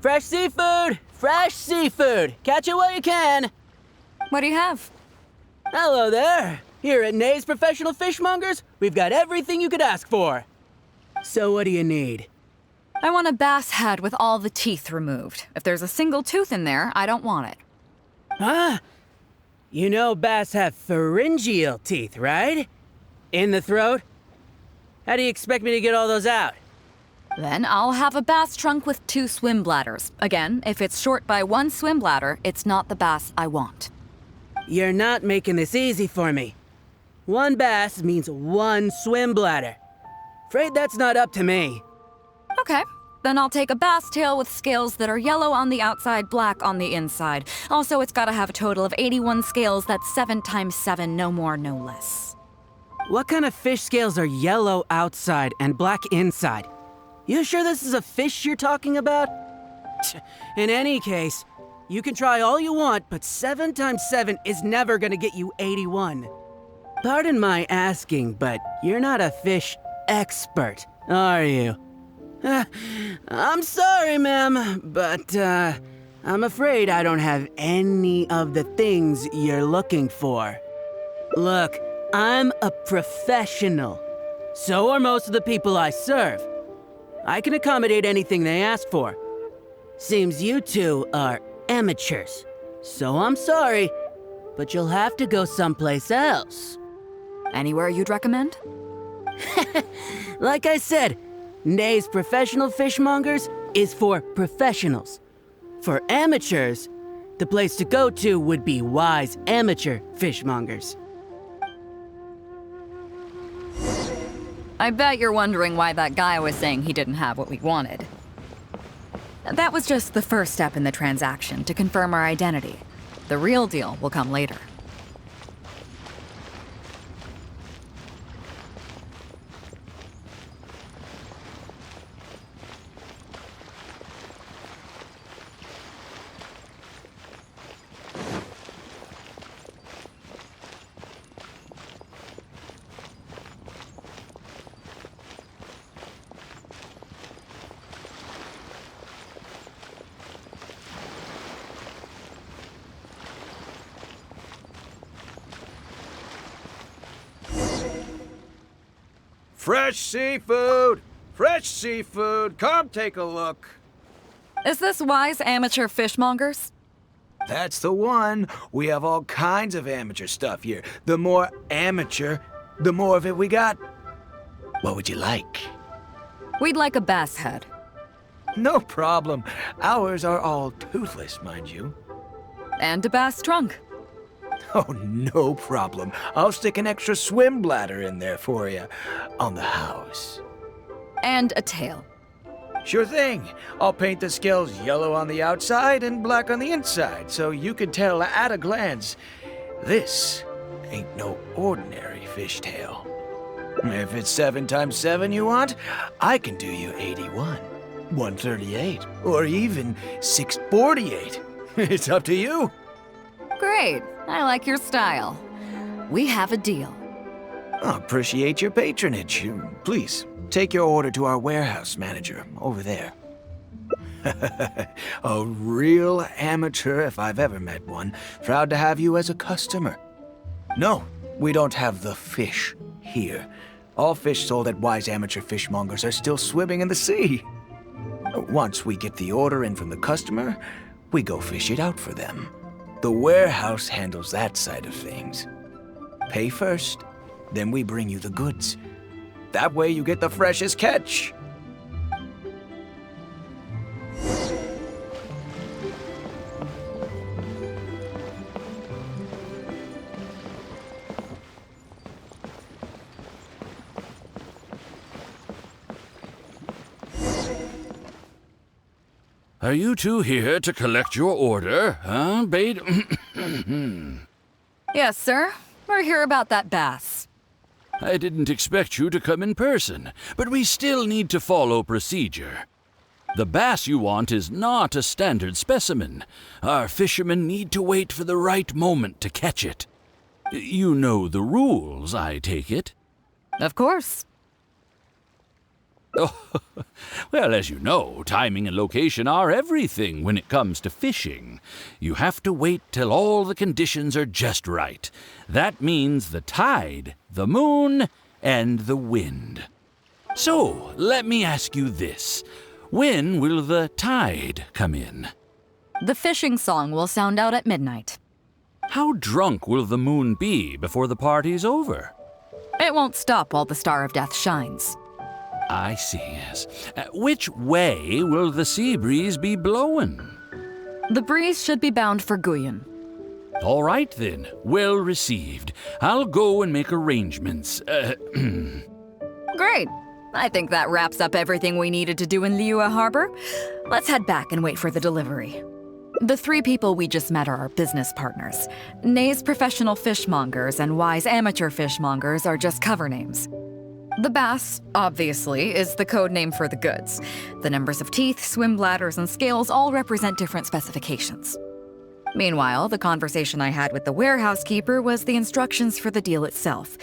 Fresh seafood! Fresh seafood! Catch it while you can! What do you have? Hello there! Here at Nay's Professional Fishmongers, we've got everything you could ask for. So what do you need? I want a bass head with all the teeth removed. If there's a single tooth in there, I don't want it. Huh? You know bass have pharyngeal teeth, right? In the throat? How do you expect me to get all those out? Then I'll have a bass trunk with 2 swim bladders. Again, if it's short by 1 swim bladder, it's not the bass I want. You're not making this easy for me. 1 bass means 1 swim bladder. Afraid that's not up to me. Okay, then I'll take a bass tail with scales that are yellow on the outside, black on the inside. Also, it's gotta have a total of 81 scales, that's 7 times 7, no more, no less. What kind of fish scales are yellow outside and black inside? You sure this is a fish you're talking about? In any case, you can try all you want, but 7 times 7 is never gonna get you 81. Pardon my asking, but you're not a fish expert, are you? I'm sorry, ma'am, but I'm afraid I don't have any of the things you're looking for. Look, I'm a professional. So are most of the people I serve. I can accommodate anything they ask for. Seems you two are amateurs. So I'm sorry, but you'll have to go someplace else. Anywhere you'd recommend? Like I said, Nay's Professional Fishmongers is for professionals. For amateurs, the place to go to would be Wise Amateur Fishmongers. I bet you're wondering why that guy was saying he didn't have what we wanted. That was just the first step in the transaction to confirm our identity. The real deal will come later. Fresh seafood! Fresh seafood! Come take a look. Is this Wise Amateur Fishmongers? That's the one. We have all kinds of amateur stuff here. The more amateur, the more of it we got. What would you like? We'd like a bass head. No problem. Ours are all toothless, mind you. And a bass trunk. Oh, no problem. I'll stick an extra swim bladder in there for you. On the house. And a tail. Sure thing. I'll paint the scales yellow on the outside and black on the inside, so you can tell at a glance, this ain't no ordinary fishtail. If it's 7 times 7 you want, I can do you 81, 138, or even 648. It's up to you. Great. I like your style. We have a deal. I appreciate your patronage. Please, take your order to our warehouse manager over there. A real amateur if I've ever met one. Proud to have you as a customer. No, we don't have the fish here. All fish sold at Wise Amateur Fishmongers are still swimming in the sea. Once we get the order in from the customer, we go fish it out for them. The warehouse handles that side of things. Pay first, then we bring you the goods. That way you get the freshest catch. Are you two here to collect your order, huh, Beidou? Yes, sir. We're here about that bass. I didn't expect you to come in person, but we still need to follow procedure. The bass you want is not a standard specimen. Our fishermen need to wait for the right moment to catch it. You know the rules, I take it? Of course. Oh, well, as you know, timing and location are everything when it comes to fishing. You have to wait till all the conditions are just right. That means the tide, the moon, and the wind. So, let me ask you this. When will the tide come in? The fishing song will sound out at midnight. How drunk will the moon be before the party's over? It won't stop while the Star of Death shines. I see, yes. Which way will the sea breeze be blowing? The breeze should be bound for Guyan. All right, then. Well received. I'll go and make arrangements. Great. I think that wraps up everything we needed to do in Liyue Harbor. Let's head back and wait for the delivery. The 3 people we just met are our business partners. Nay's professional fishmongers and Wise amateur fishmongers are just cover names. The bass, obviously, is the code name for the goods. The numbers of teeth, swim bladders, and scales all represent different specifications. Meanwhile, the conversation I had with the warehouse keeper was the instructions for the deal itself.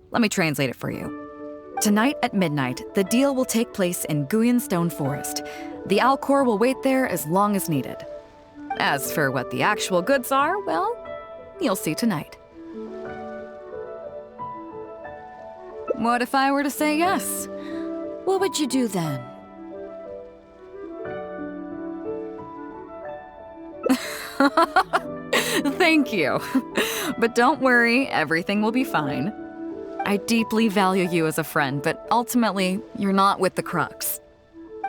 Let me translate it for you. Tonight at midnight, the deal will take place in Guyan Stone Forest. The Alcor will wait there as long as needed. As for what the actual goods are, well, you'll see tonight. What if I were to say yes? What would you do then? Thank you. But don't worry, everything will be fine. I deeply value you as a friend, but ultimately, you're not with the Crux.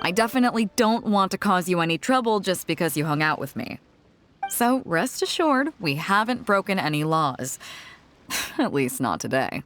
I definitely don't want to cause you any trouble just because you hung out with me. So rest assured, we haven't broken any laws. At least not today.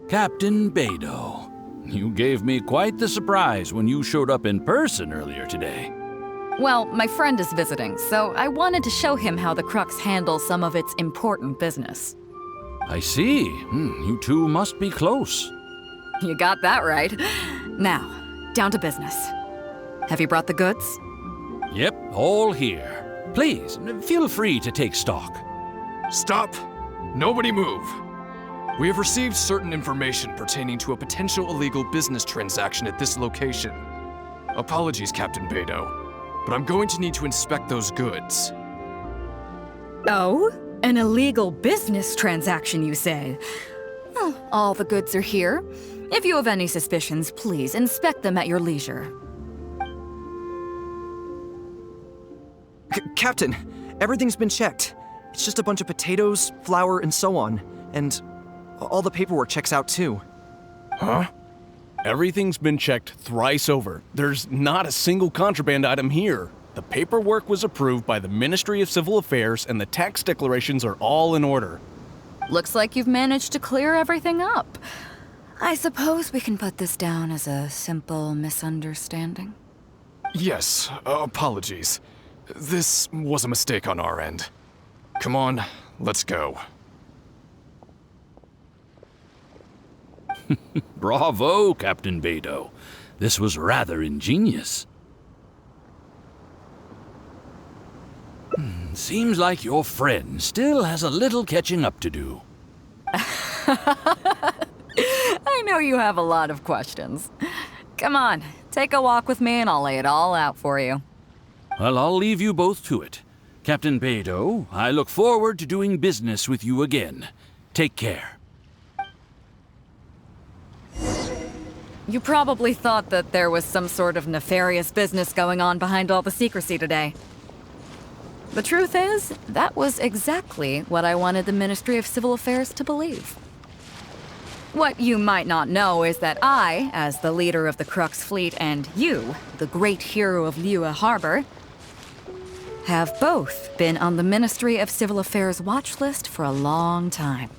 Captain Beidou, you gave me quite the surprise when you showed up in person earlier today. Well, my friend is visiting, so I wanted to show him how the Crux handles some of its important business. I see. You two must be close. You got that right. Now, down to business. Have you brought the goods? Yep, all here. Please, feel free to take stock. Stop! Nobody move! We have received certain information pertaining to a potential illegal business transaction at this location. Apologies, Captain Beidou, but I'm going to need to inspect those goods. Oh? An illegal business transaction, you say? Well, all the goods are here. If you have any suspicions, please inspect them at your leisure. Captain, everything's been checked. It's just a bunch of potatoes, flour, and so on. And all the paperwork checks out too. Huh? Everything's been checked thrice over. There's not a single contraband item here. The paperwork was approved by the Ministry of Civil Affairs and the tax declarations are all in order. Looks like you've managed to clear everything up. I suppose we can put this down as a simple misunderstanding. Yes, apologies. This was a mistake on our end. Come on, let's go. Bravo, Captain Beidou. This was rather ingenious. Seems like your friend still has a little catching up to do. I know you have a lot of questions. Come on, take a walk with me and I'll lay it all out for you. Well, I'll leave you both to it. Captain Beidou, I look forward to doing business with you again. Take care. You probably thought that there was some sort of nefarious business going on behind all the secrecy today. The truth is, that was exactly what I wanted the Ministry of Civil Affairs to believe. What you might not know is that I, as the leader of the Crux Fleet, and you, the great hero of Liyue Harbor, have both been on the Ministry of Civil Affairs watch list for a long time.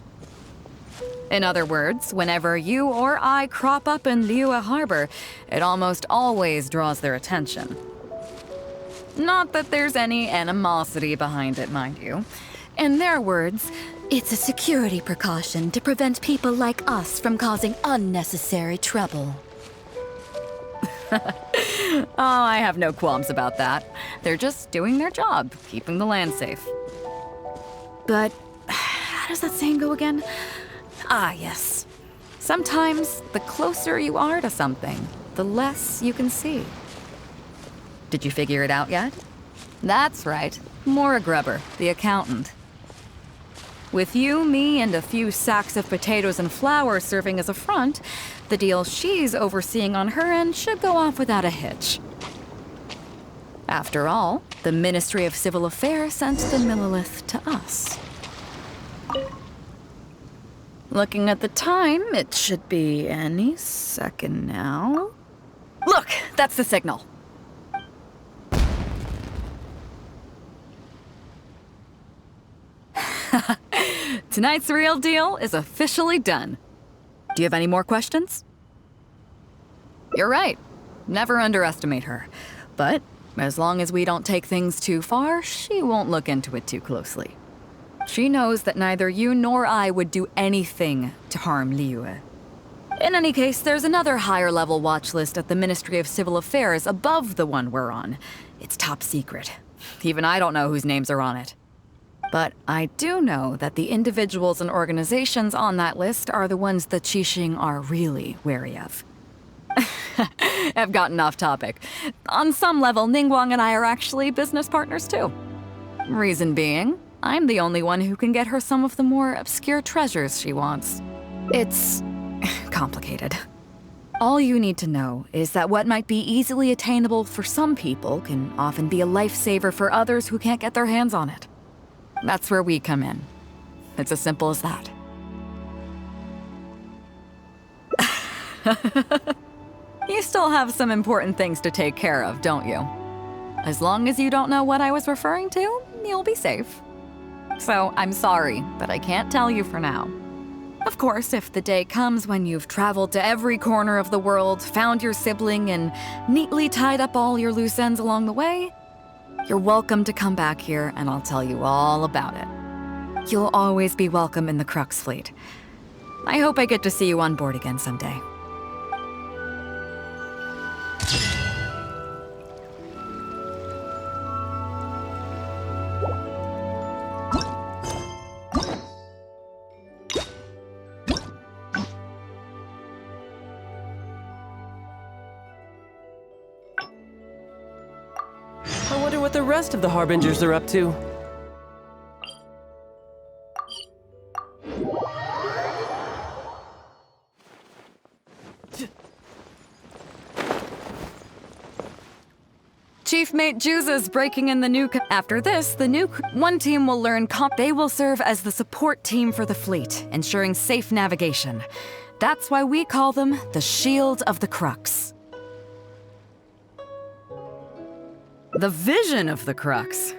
In other words, whenever you or I crop up in Liyue Harbor, it almost always draws their attention. Not that there's any animosity behind it, mind you. In their words, It's a security precaution to prevent people like us from causing unnecessary trouble. oh, I have no qualms about that. They're just doing their job, keeping the land safe. But how does that saying go again? Ah, yes. Sometimes the closer you are to something, the less you can see. Did you figure it out yet? That's right. Maura Grubber, the accountant. With you, me, and a few sacks of potatoes and flour serving as a front, the deal she's overseeing on her end should go off without a hitch. After all, the Ministry of Civil Affairs sent the Millilith to us. Looking at the time, it should be any second now. Look, that's the signal. Tonight's real deal is officially done. Do you have any more questions? You're right. Never underestimate her. But as long as we don't take things too far, she won't look into it too closely. She knows that neither you nor I would do anything to harm Liyue. In any case, there's another higher-level watch list at the Ministry of Civil Affairs above the one we're on. It's top secret. Even I don't know whose names are on it. But I do know that the individuals and organizations on that list are the ones the Qixing are really wary of. I've gotten off topic. On some level, Ningguang and I are actually business partners too. Reason being, I'm the only one who can get her some of the more obscure treasures she wants. It's complicated. All you need to know is that what might be easily attainable for some people can often be a lifesaver for others who can't get their hands on it. That's where we come in. It's as simple as that. You still have some important things to take care of, don't you? As long as you don't know what I was referring to, you'll be safe. So, I'm sorry, but I can't tell you for now. Of course, if the day comes when you've traveled to every corner of the world, found your sibling, and neatly tied up all your loose ends along the way, you're welcome to come back here and I'll tell you all about it. You'll always be welcome in the Crux Fleet. I hope I get to see you on board again someday. the rest of the Harbingers are up to. Chief Mate Juza's breaking in the new... After this, one team will learn They will serve as the support team for the fleet, ensuring safe navigation. That's why we call them the Shield of the Crux. The vision of the Crux.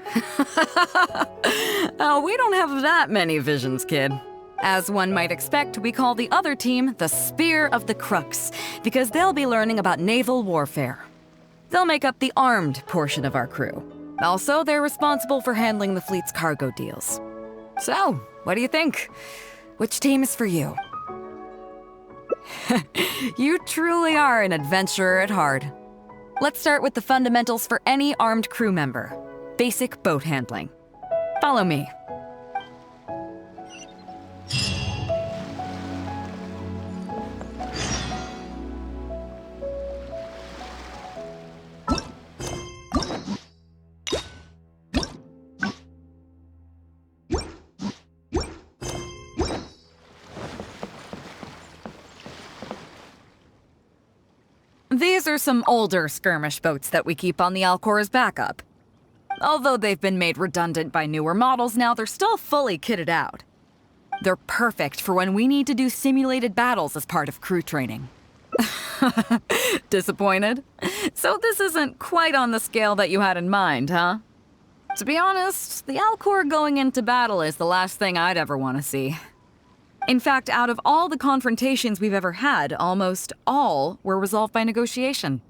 Oh, we don't have that many visions, kid. As one might expect, we call the other team the Spear of the Crux, because they'll be learning about naval warfare. They'll make up the armed portion of our crew. Also, they're responsible for handling the fleet's cargo deals. So, what do you think? Which team is for you? You truly are an adventurer at heart. Let's start with the fundamentals for any armed crew member. Basic boat handling. Follow me. These are some older skirmish boats that we keep on the Alcor as backup. Although they've been made redundant by newer models now, they're still fully kitted out. They're perfect for when we need to do simulated battles as part of crew training. Disappointed? So this isn't quite on the scale that you had in mind, huh? To be honest, the Alcor going into battle is the last thing I'd ever want to see. In fact, out of all the confrontations we've ever had, almost all were resolved by negotiation.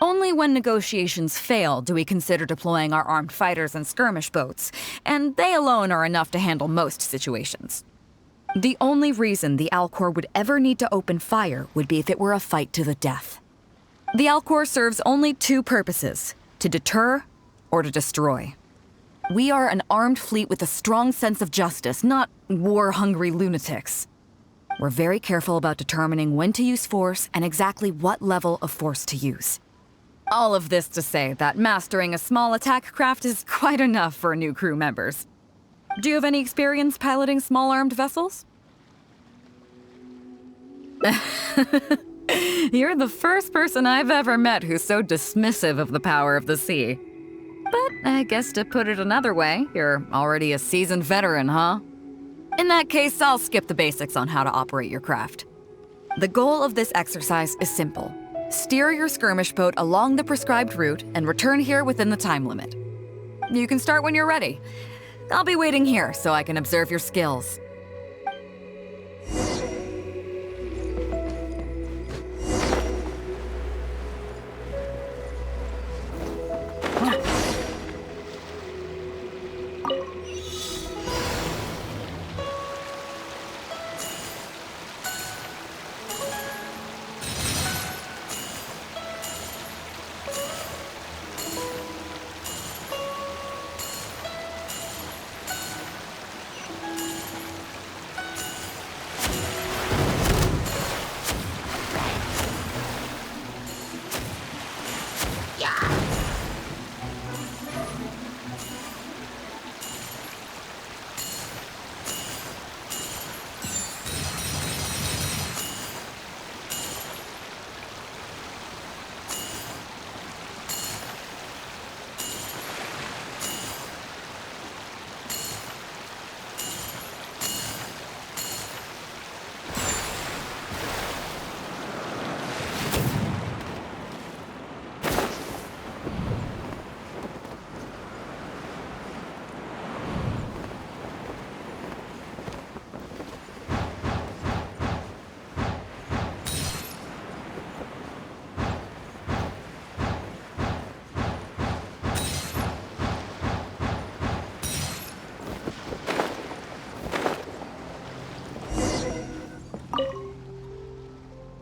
Only when negotiations fail do we consider deploying our armed fighters and skirmish boats, and they alone are enough to handle most situations. The only reason the Alcor would ever need to open fire would be if it were a fight to the death. The Alcor serves only two purposes: to deter or to destroy. We are an armed fleet with a strong sense of justice, not war-hungry lunatics. We're very careful about determining when to use force and exactly what level of force to use. All of this to say that mastering a small attack craft is quite enough for new crew members. Do you have any experience piloting small armed vessels? You're the first person I've ever met who's so dismissive of the power of the sea. But I guess to put it another way, you're already a seasoned veteran, huh? In that case, I'll skip the basics on how to operate your craft. The goal of this exercise is simple. Steer your skirmish boat along the prescribed route and return here within the time limit. You can start when you're ready. I'll be waiting here so I can observe your skills.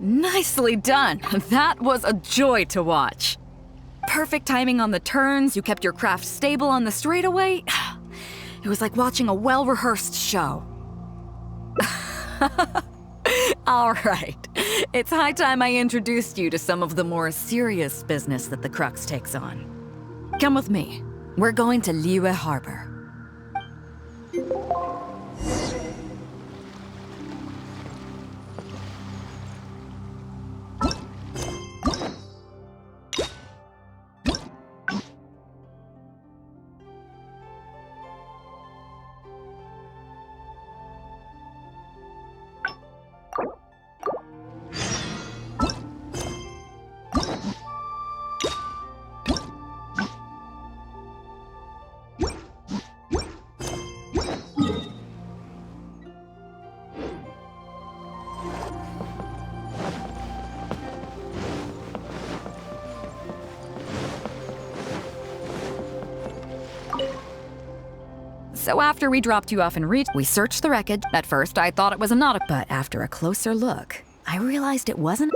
Nicely done. That was a joy to watch. Perfect timing on the turns, you kept your craft stable on the straightaway. It was like watching a well-rehearsed show. All right. It's high time I introduced you to some of the more serious business that the Crux takes on. Come with me. We're going to Liyue Harbor. So after we dropped you off in Reach, we searched the wreckage. At first, I thought it was a nautical, but after a closer look, I realized it wasn't.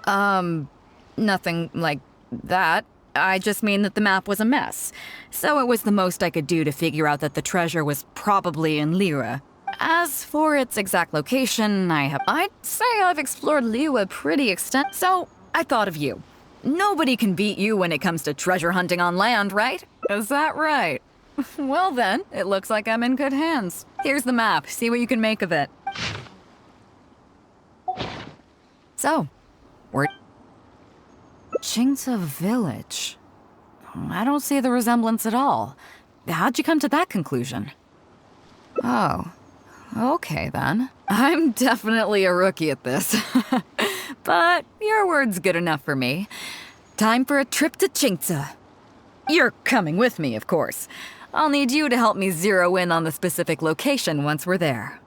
Nothing like that. I just mean that the map was a mess. So it was the most I could do to figure out that the treasure was probably in Liyue. As for its exact location, I'd say I've explored Liyue pretty extent. So I thought of you. Nobody can beat you when it comes to treasure hunting on land, right? Is that right? Well then, it looks like I'm in good hands. Here's the map. See what you can make of it. So, we're Qingce Village. I don't see the resemblance at all. How'd you come to that conclusion? Oh, okay then. I'm definitely a rookie at this. But your word's good enough for me. Time for a trip to Qingce. You're coming with me, of course. I'll need you to help me zero in on the specific location once we're there.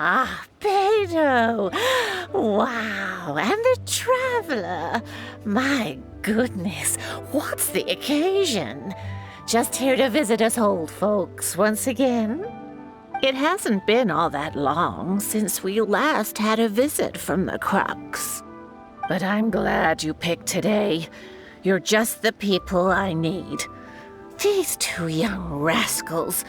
Ah, Beidou! Wow, and the traveler! My goodness, what's the occasion? Just here to visit us old folks once again? It hasn't been all that long since we last had a visit from the Crux. But I'm glad you picked today. You're just the people I need. These two young rascals,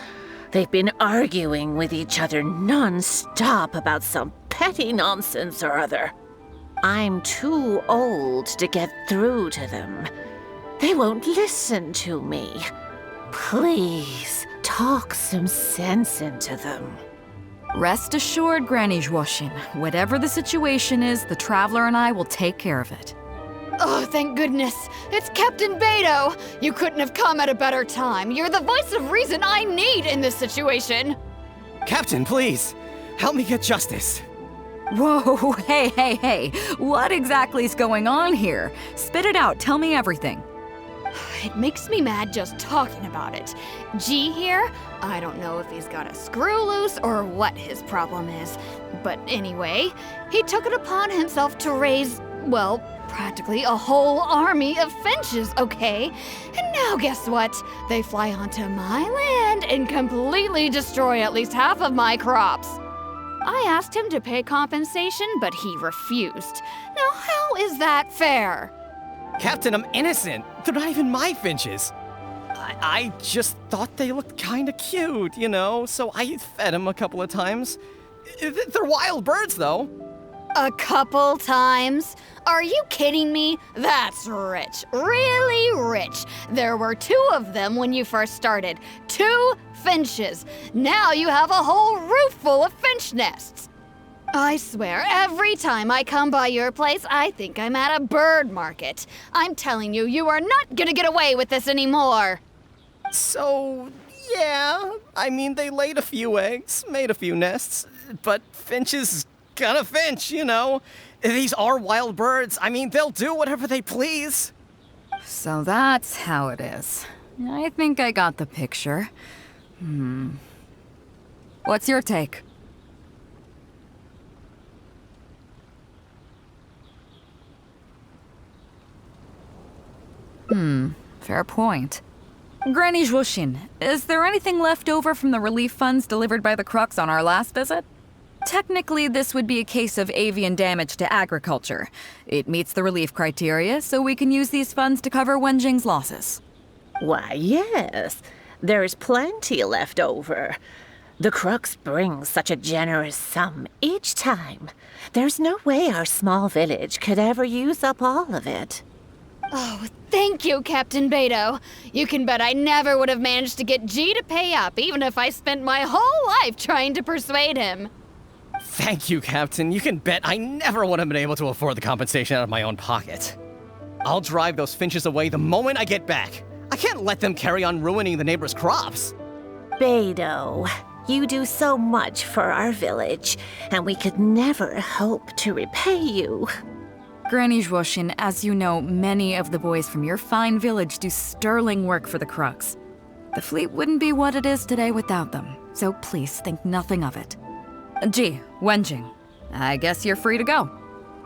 they've been arguing with each other non-stop about some petty nonsense or other. I'm too old to get through to them. They won't listen to me. Please, talk some sense into them. Rest assured, Granny Zhuoxin, whatever the situation is, the Traveler and I will take care of it. Oh, thank goodness. It's Captain Beidou. You couldn't have come at a better time. You're the voice of reason I need in this situation. Captain, please, help me get justice. Whoa, hey. What exactly is going on here? Spit it out, tell me everything. It makes me mad just talking about it. G here, I don't know if he's got a screw loose or what his problem is. But anyway, he took it upon himself to raise, well, practically a whole army of finches, okay? And now guess what? They fly onto my land and completely destroy at least half of my crops. I asked him to pay compensation, but he refused. Now how is that fair? Captain, I'm innocent. They're not even my finches. I just thought they looked kinda cute, you know, so I fed them a couple of times. They're wild birds, though. A couple times? Are you kidding me? That's rich. Really rich. There were 2 of them when you first started. 2 finches. Now you have a whole roof full of finch nests. I swear, every time I come by your place, I think I'm at a bird market. I'm telling you, you are not gonna get away with this anymore. So, yeah, I mean, they laid a few eggs, made a few nests, but finches gonna finch, you know. These are wild birds. I mean, they'll do whatever they please. So that's how it is. I think I got the picture. What's your take? Fair point. Granny Zhuoxin, is there anything left over from the relief funds delivered by the Crux on our last visit? Technically, this would be a case of avian damage to agriculture. It meets the relief criteria, so we can use these funds to cover Wenjing's losses. Why, yes. There's plenty left over. The crooks bring such a generous sum each time. There's no way our small village could ever use up all of it. Oh, thank you, Captain Beidou. You can bet I never would have managed to get G to pay up, even if I spent my whole life trying to persuade him. Thank you, Captain. You can bet I never would have been able to afford the compensation out of my own pocket. I'll drive those finches away the moment I get back. I can't let them carry on ruining the neighbors' crops. Beidou, you do so much for our village, and we could never hope to repay you. Granny Zhuoshin, as you know, many of the boys from your fine village do sterling work for the Crux. The fleet wouldn't be what it is today without them, so please think nothing of it. Gee, Wenjing, I guess you're free to go.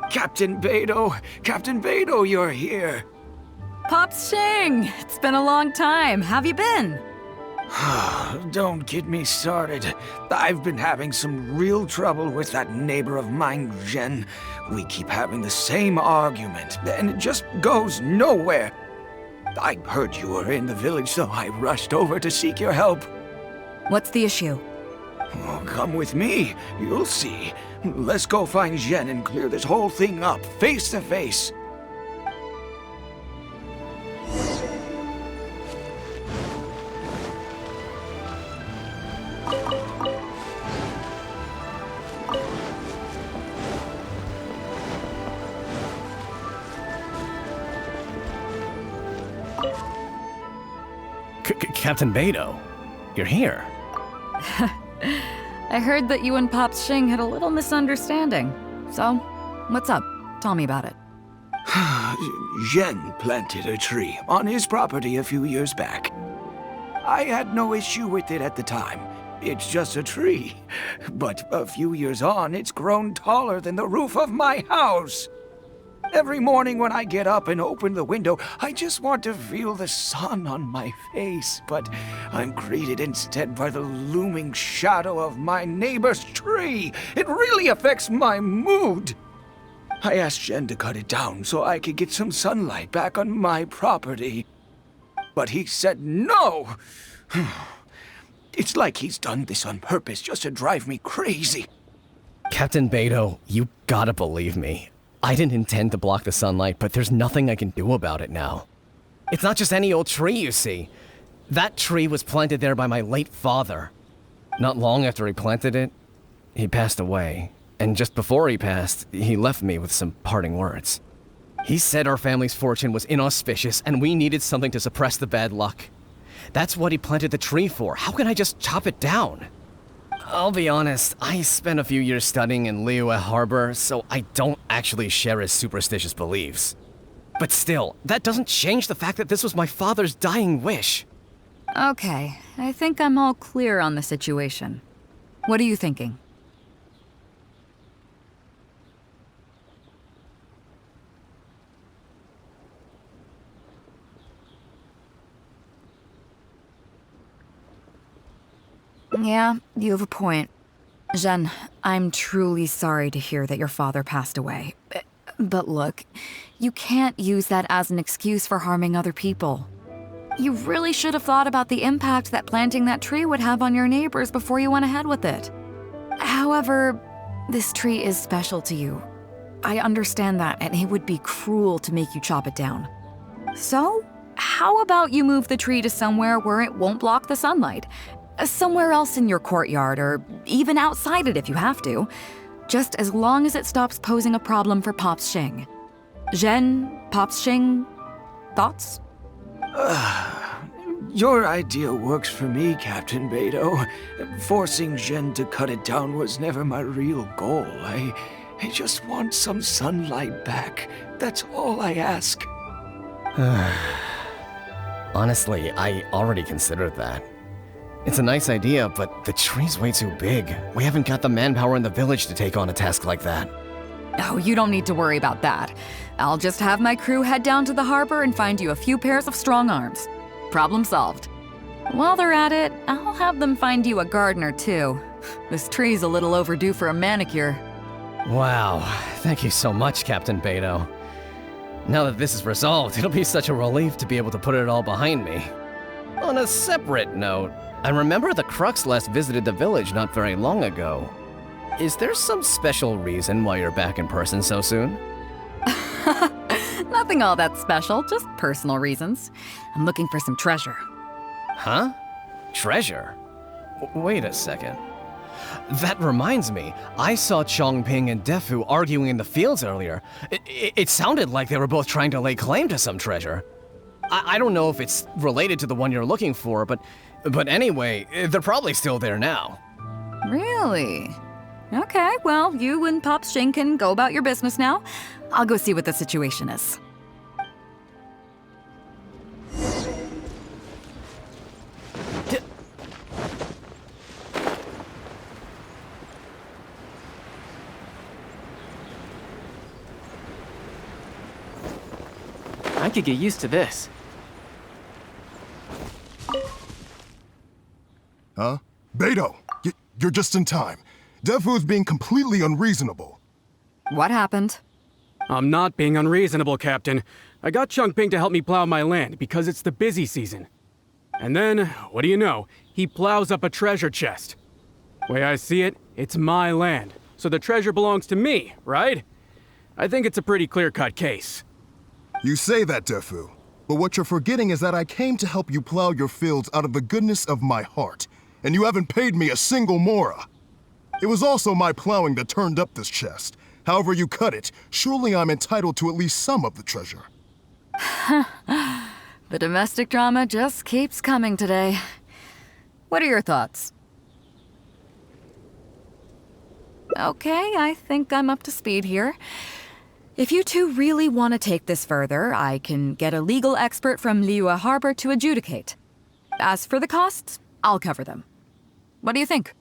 Captain Beidou, you're here. Pops Shing, it's been a long time. Have you been? Don't get me started. I've been having some real trouble with that neighbor of mine, Zhen. We keep having the same argument, and it just goes nowhere. I heard you were in the village, so I rushed over to seek your help. What's the issue? Oh, come with me. You'll see. Let's go find Zhen and clear this whole thing up, face to face. Captain Beidou, you're here. I heard that you and Pops Shing had a little misunderstanding. So, what's up? Tell me about it. Zhen planted a tree on his property a few years back. I had no issue with it at the time. It's just a tree. But a few years on, it's grown taller than the roof of my house. Every morning when I get up and open the window, I just want to feel the sun on my face, but I'm greeted instead by the looming shadow of my neighbor's tree. It really affects my mood. I asked Zhen to cut it down so I could get some sunlight back on my property. But he said no. It's like he's done this on purpose just to drive me crazy. Captain Beidou, you gotta believe me. I didn't intend to block the sunlight, but there's nothing I can do about it now. It's not just any old tree, you see. That tree was planted there by my late father. Not long after he planted it, he passed away. And just before he passed, he left me with some parting words. He said our family's fortune was inauspicious and we needed something to suppress the bad luck. That's what he planted the tree for. How can I just chop it down? I'll be honest, I spent a few years studying in Liyue Harbor, so I don't actually share his superstitious beliefs. But still, that doesn't change the fact that this was my father's dying wish. Okay, I think I'm all clear on the situation. What are you thinking? Yeah, you have a point. Zhen, I'm truly sorry to hear that your father passed away. But look, you can't use that as an excuse for harming other people. You really should have thought about the impact that planting that tree would have on your neighbors before you went ahead with it. However, this tree is special to you. I understand that, and it would be cruel to make you chop it down. So, how about you move the tree to somewhere where it won't block the sunlight? Somewhere else in your courtyard, or even outside it if you have to. Just as long as it stops posing a problem for Pops Shing. Zhen, Pops Shing, thoughts? Your idea works for me, Captain Beidou. Forcing Zhen to cut it down was never my real goal. I just want some sunlight back. That's all I ask. Honestly, I already considered that. It's a nice idea, but the tree's way too big. We haven't got the manpower in the village to take on a task like that. Oh, you don't need to worry about that. I'll just have my crew head down to the harbor and find you a few pairs of strong arms. Problem solved. While they're at it, I'll have them find you a gardener too. This tree's a little overdue for a manicure. Wow, thank you so much, Captain Beidou. Now that this is resolved, it'll be such a relief to be able to put it all behind me. On a separate note, I remember the Crux last visited the village not very long ago. Is there some special reason why you're back in person so soon? Nothing all that special, just personal reasons. I'm looking for some treasure. Huh? Treasure? Wait a second. That reminds me, I saw Chongping and Defu arguing in the fields earlier. It sounded like they were both trying to lay claim to some treasure. I don't know if it's related to the one you're looking for, but anyway, they're probably still there now. Really? Okay, well, you and Pops Shing can go about your business now. I'll go see what the situation is. I could get used to this. Huh? Beidou, you're just in time. Defu's being completely unreasonable. What happened? I'm not being unreasonable, Captain. I got Chongping to help me plow my land because it's the busy season. And then, what do you know? He plows up a treasure chest. Way I see it, it's my land, so the treasure belongs to me, right? I think it's a pretty clear-cut case. You say that, Defu, but what you're forgetting is that I came to help you plow your fields out of the goodness of my heart, and you haven't paid me a single mora. It was also my plowing that turned up this chest. However you cut it, surely I'm entitled to at least some of the treasure. The domestic drama just keeps coming today. What are your thoughts? Okay, I think I'm up to speed here. If you two really want to take this further, I can get a legal expert from Liyue Harbor to adjudicate. As for the costs, I'll cover them. What do you think?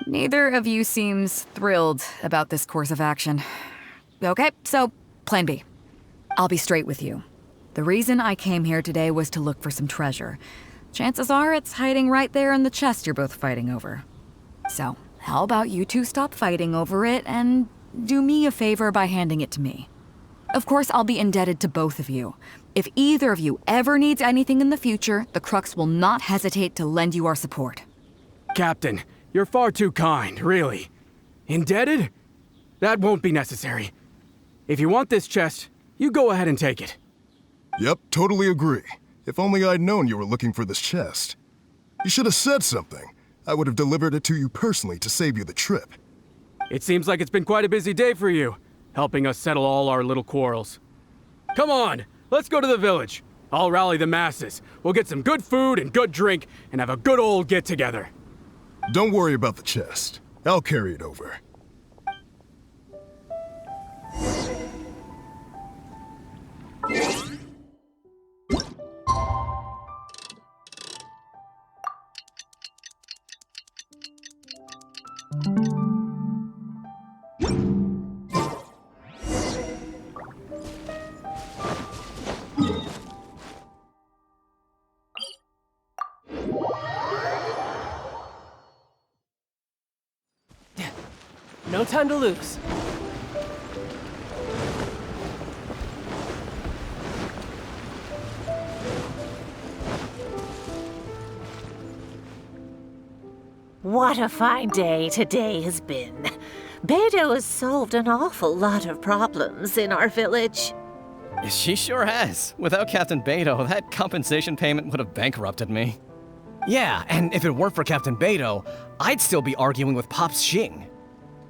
Neither of you seems thrilled about this course of action. Okay, so plan B. I'll be straight with you. The reason I came here today was to look for some treasure. Chances are it's hiding right there in the chest you're both fighting over. So, how about you two stop fighting over it and do me a favor by handing it to me? Of course, I'll be indebted to both of you. If either of you ever needs anything in the future, the Crux will not hesitate to lend you our support. Captain, you're far too kind, really. Indebted? That won't be necessary. If you want this chest, you go ahead and take it. Yep, totally agree. If only I'd known you were looking for this chest. You should have said something. I would have delivered it to you personally to save you the trip. It seems like it's been quite a busy day for you, helping us settle all our little quarrels. Come on, let's go to the village. I'll rally the masses. We'll get some good food and good drink and have a good old get-together. Don't worry about the chest. I'll carry it over. No time to lose. What a fine day today has been. Beidou has solved an awful lot of problems in our village. She sure has. Without Captain Beidou, that compensation payment would have bankrupted me. Yeah, and if it weren't for Captain Beidou, I'd still be arguing with Pops Shing.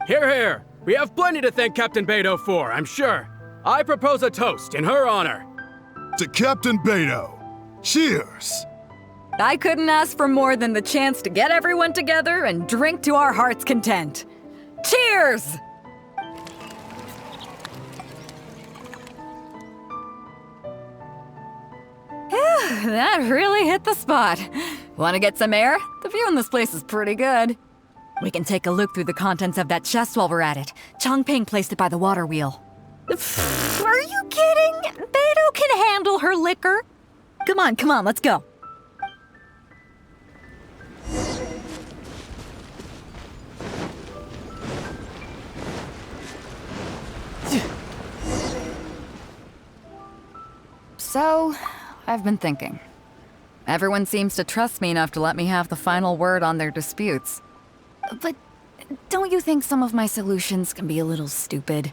Hear, hear! We have plenty to thank Captain Beidou for, I'm sure. I propose a toast in her honor. To Captain Beidou. Cheers! I couldn't ask for more than the chance to get everyone together and drink to our heart's content. Cheers! That really hit the spot. Want to get some air? The view in this place is pretty good. We can take a look through the contents of that chest while we're at it. Chongping placed it by the water wheel. Are you kidding? Beidou can handle her liquor. Come on, let's go. So, I've been thinking. Everyone seems to trust me enough to let me have the final word on their disputes. But don't you think some of my solutions can be a little stupid?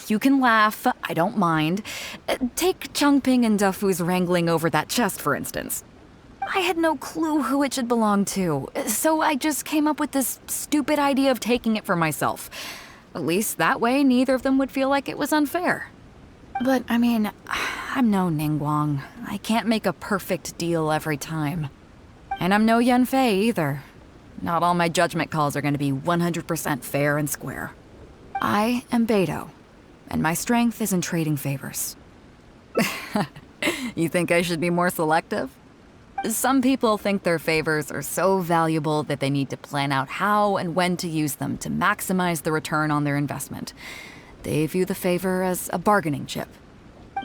You can laugh, I don't mind. Take Changping and Defu's wrangling over that chest, for instance. I had no clue who it should belong to, so I just came up with this stupid idea of taking it for myself. At least that way, neither of them would feel like it was unfair. But, I mean, I'm no Ningguang. I can't make a perfect deal every time. And I'm no Yanfei either. Not all my judgment calls are going to be 100% fair and square. I am Beidou, and my strength is in trading favors. You think I should be more selective? Some people think their favors are so valuable that they need to plan out how and when to use them to maximize the return on their investment. They view the favor as a bargaining chip.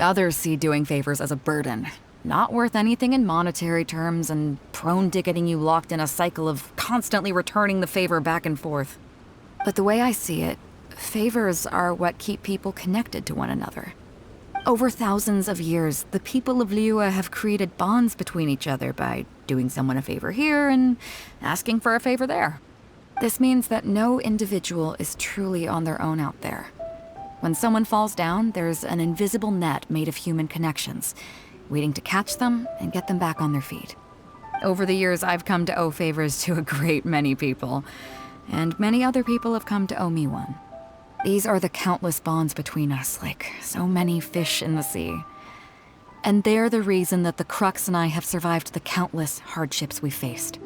Others see doing favors as a burden, not worth anything in monetary terms and prone to getting you locked in a cycle of constantly returning the favor back and forth. But the way I see it, favors are what keep people connected to one another. Over thousands of years, the people of Liyue have created bonds between each other by doing someone a favor here and asking for a favor there. This means that no individual is truly on their own out there. When someone falls down, there's an invisible net made of human connections, waiting to catch them and get them back on their feet. Over the years, I've come to owe favors to a great many people, and many other people have come to owe me one. These are the countless bonds between us, like so many fish in the sea. And they're the reason that the Crux and I have survived the countless hardships we faced.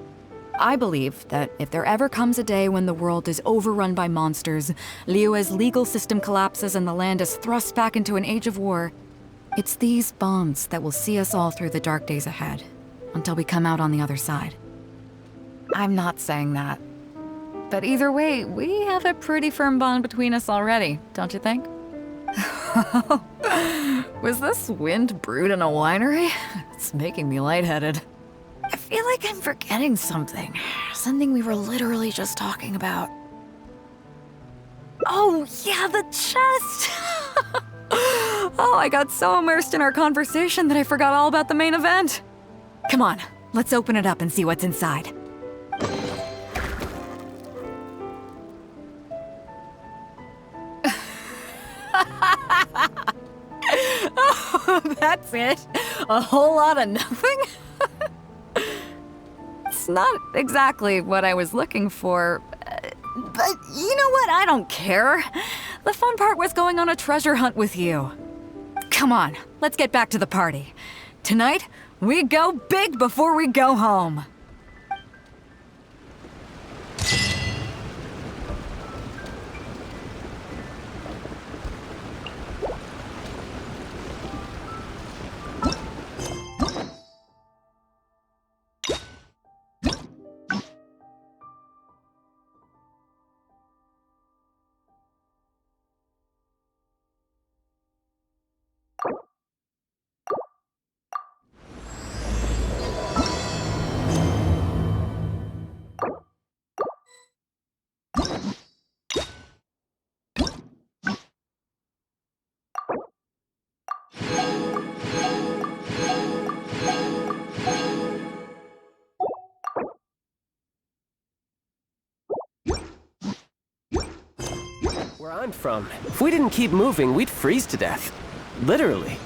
I believe that if there ever comes a day when the world is overrun by monsters, Liyue's legal system collapses and the land is thrust back into an age of war, it's these bonds that will see us all through the dark days ahead, until we come out on the other side. I'm not saying that. But either way, we have a pretty firm bond between us already, don't you think? Was this wind brewed in a winery? It's making me lightheaded. I feel like I'm forgetting something. Something we were literally just talking about. Oh, yeah, the chest! Oh, I got so immersed in our conversation that I forgot all about the main event. Come on, let's open it up and see what's inside. Oh, that's it? A whole lot of nothing? It's not exactly what I was looking for, but you know what? I don't care. The fun part was going on a treasure hunt with you. Come on, let's get back to the party. Tonight, we go big before we go home. Where I'm from, if we didn't keep moving, we'd freeze to death. Literally.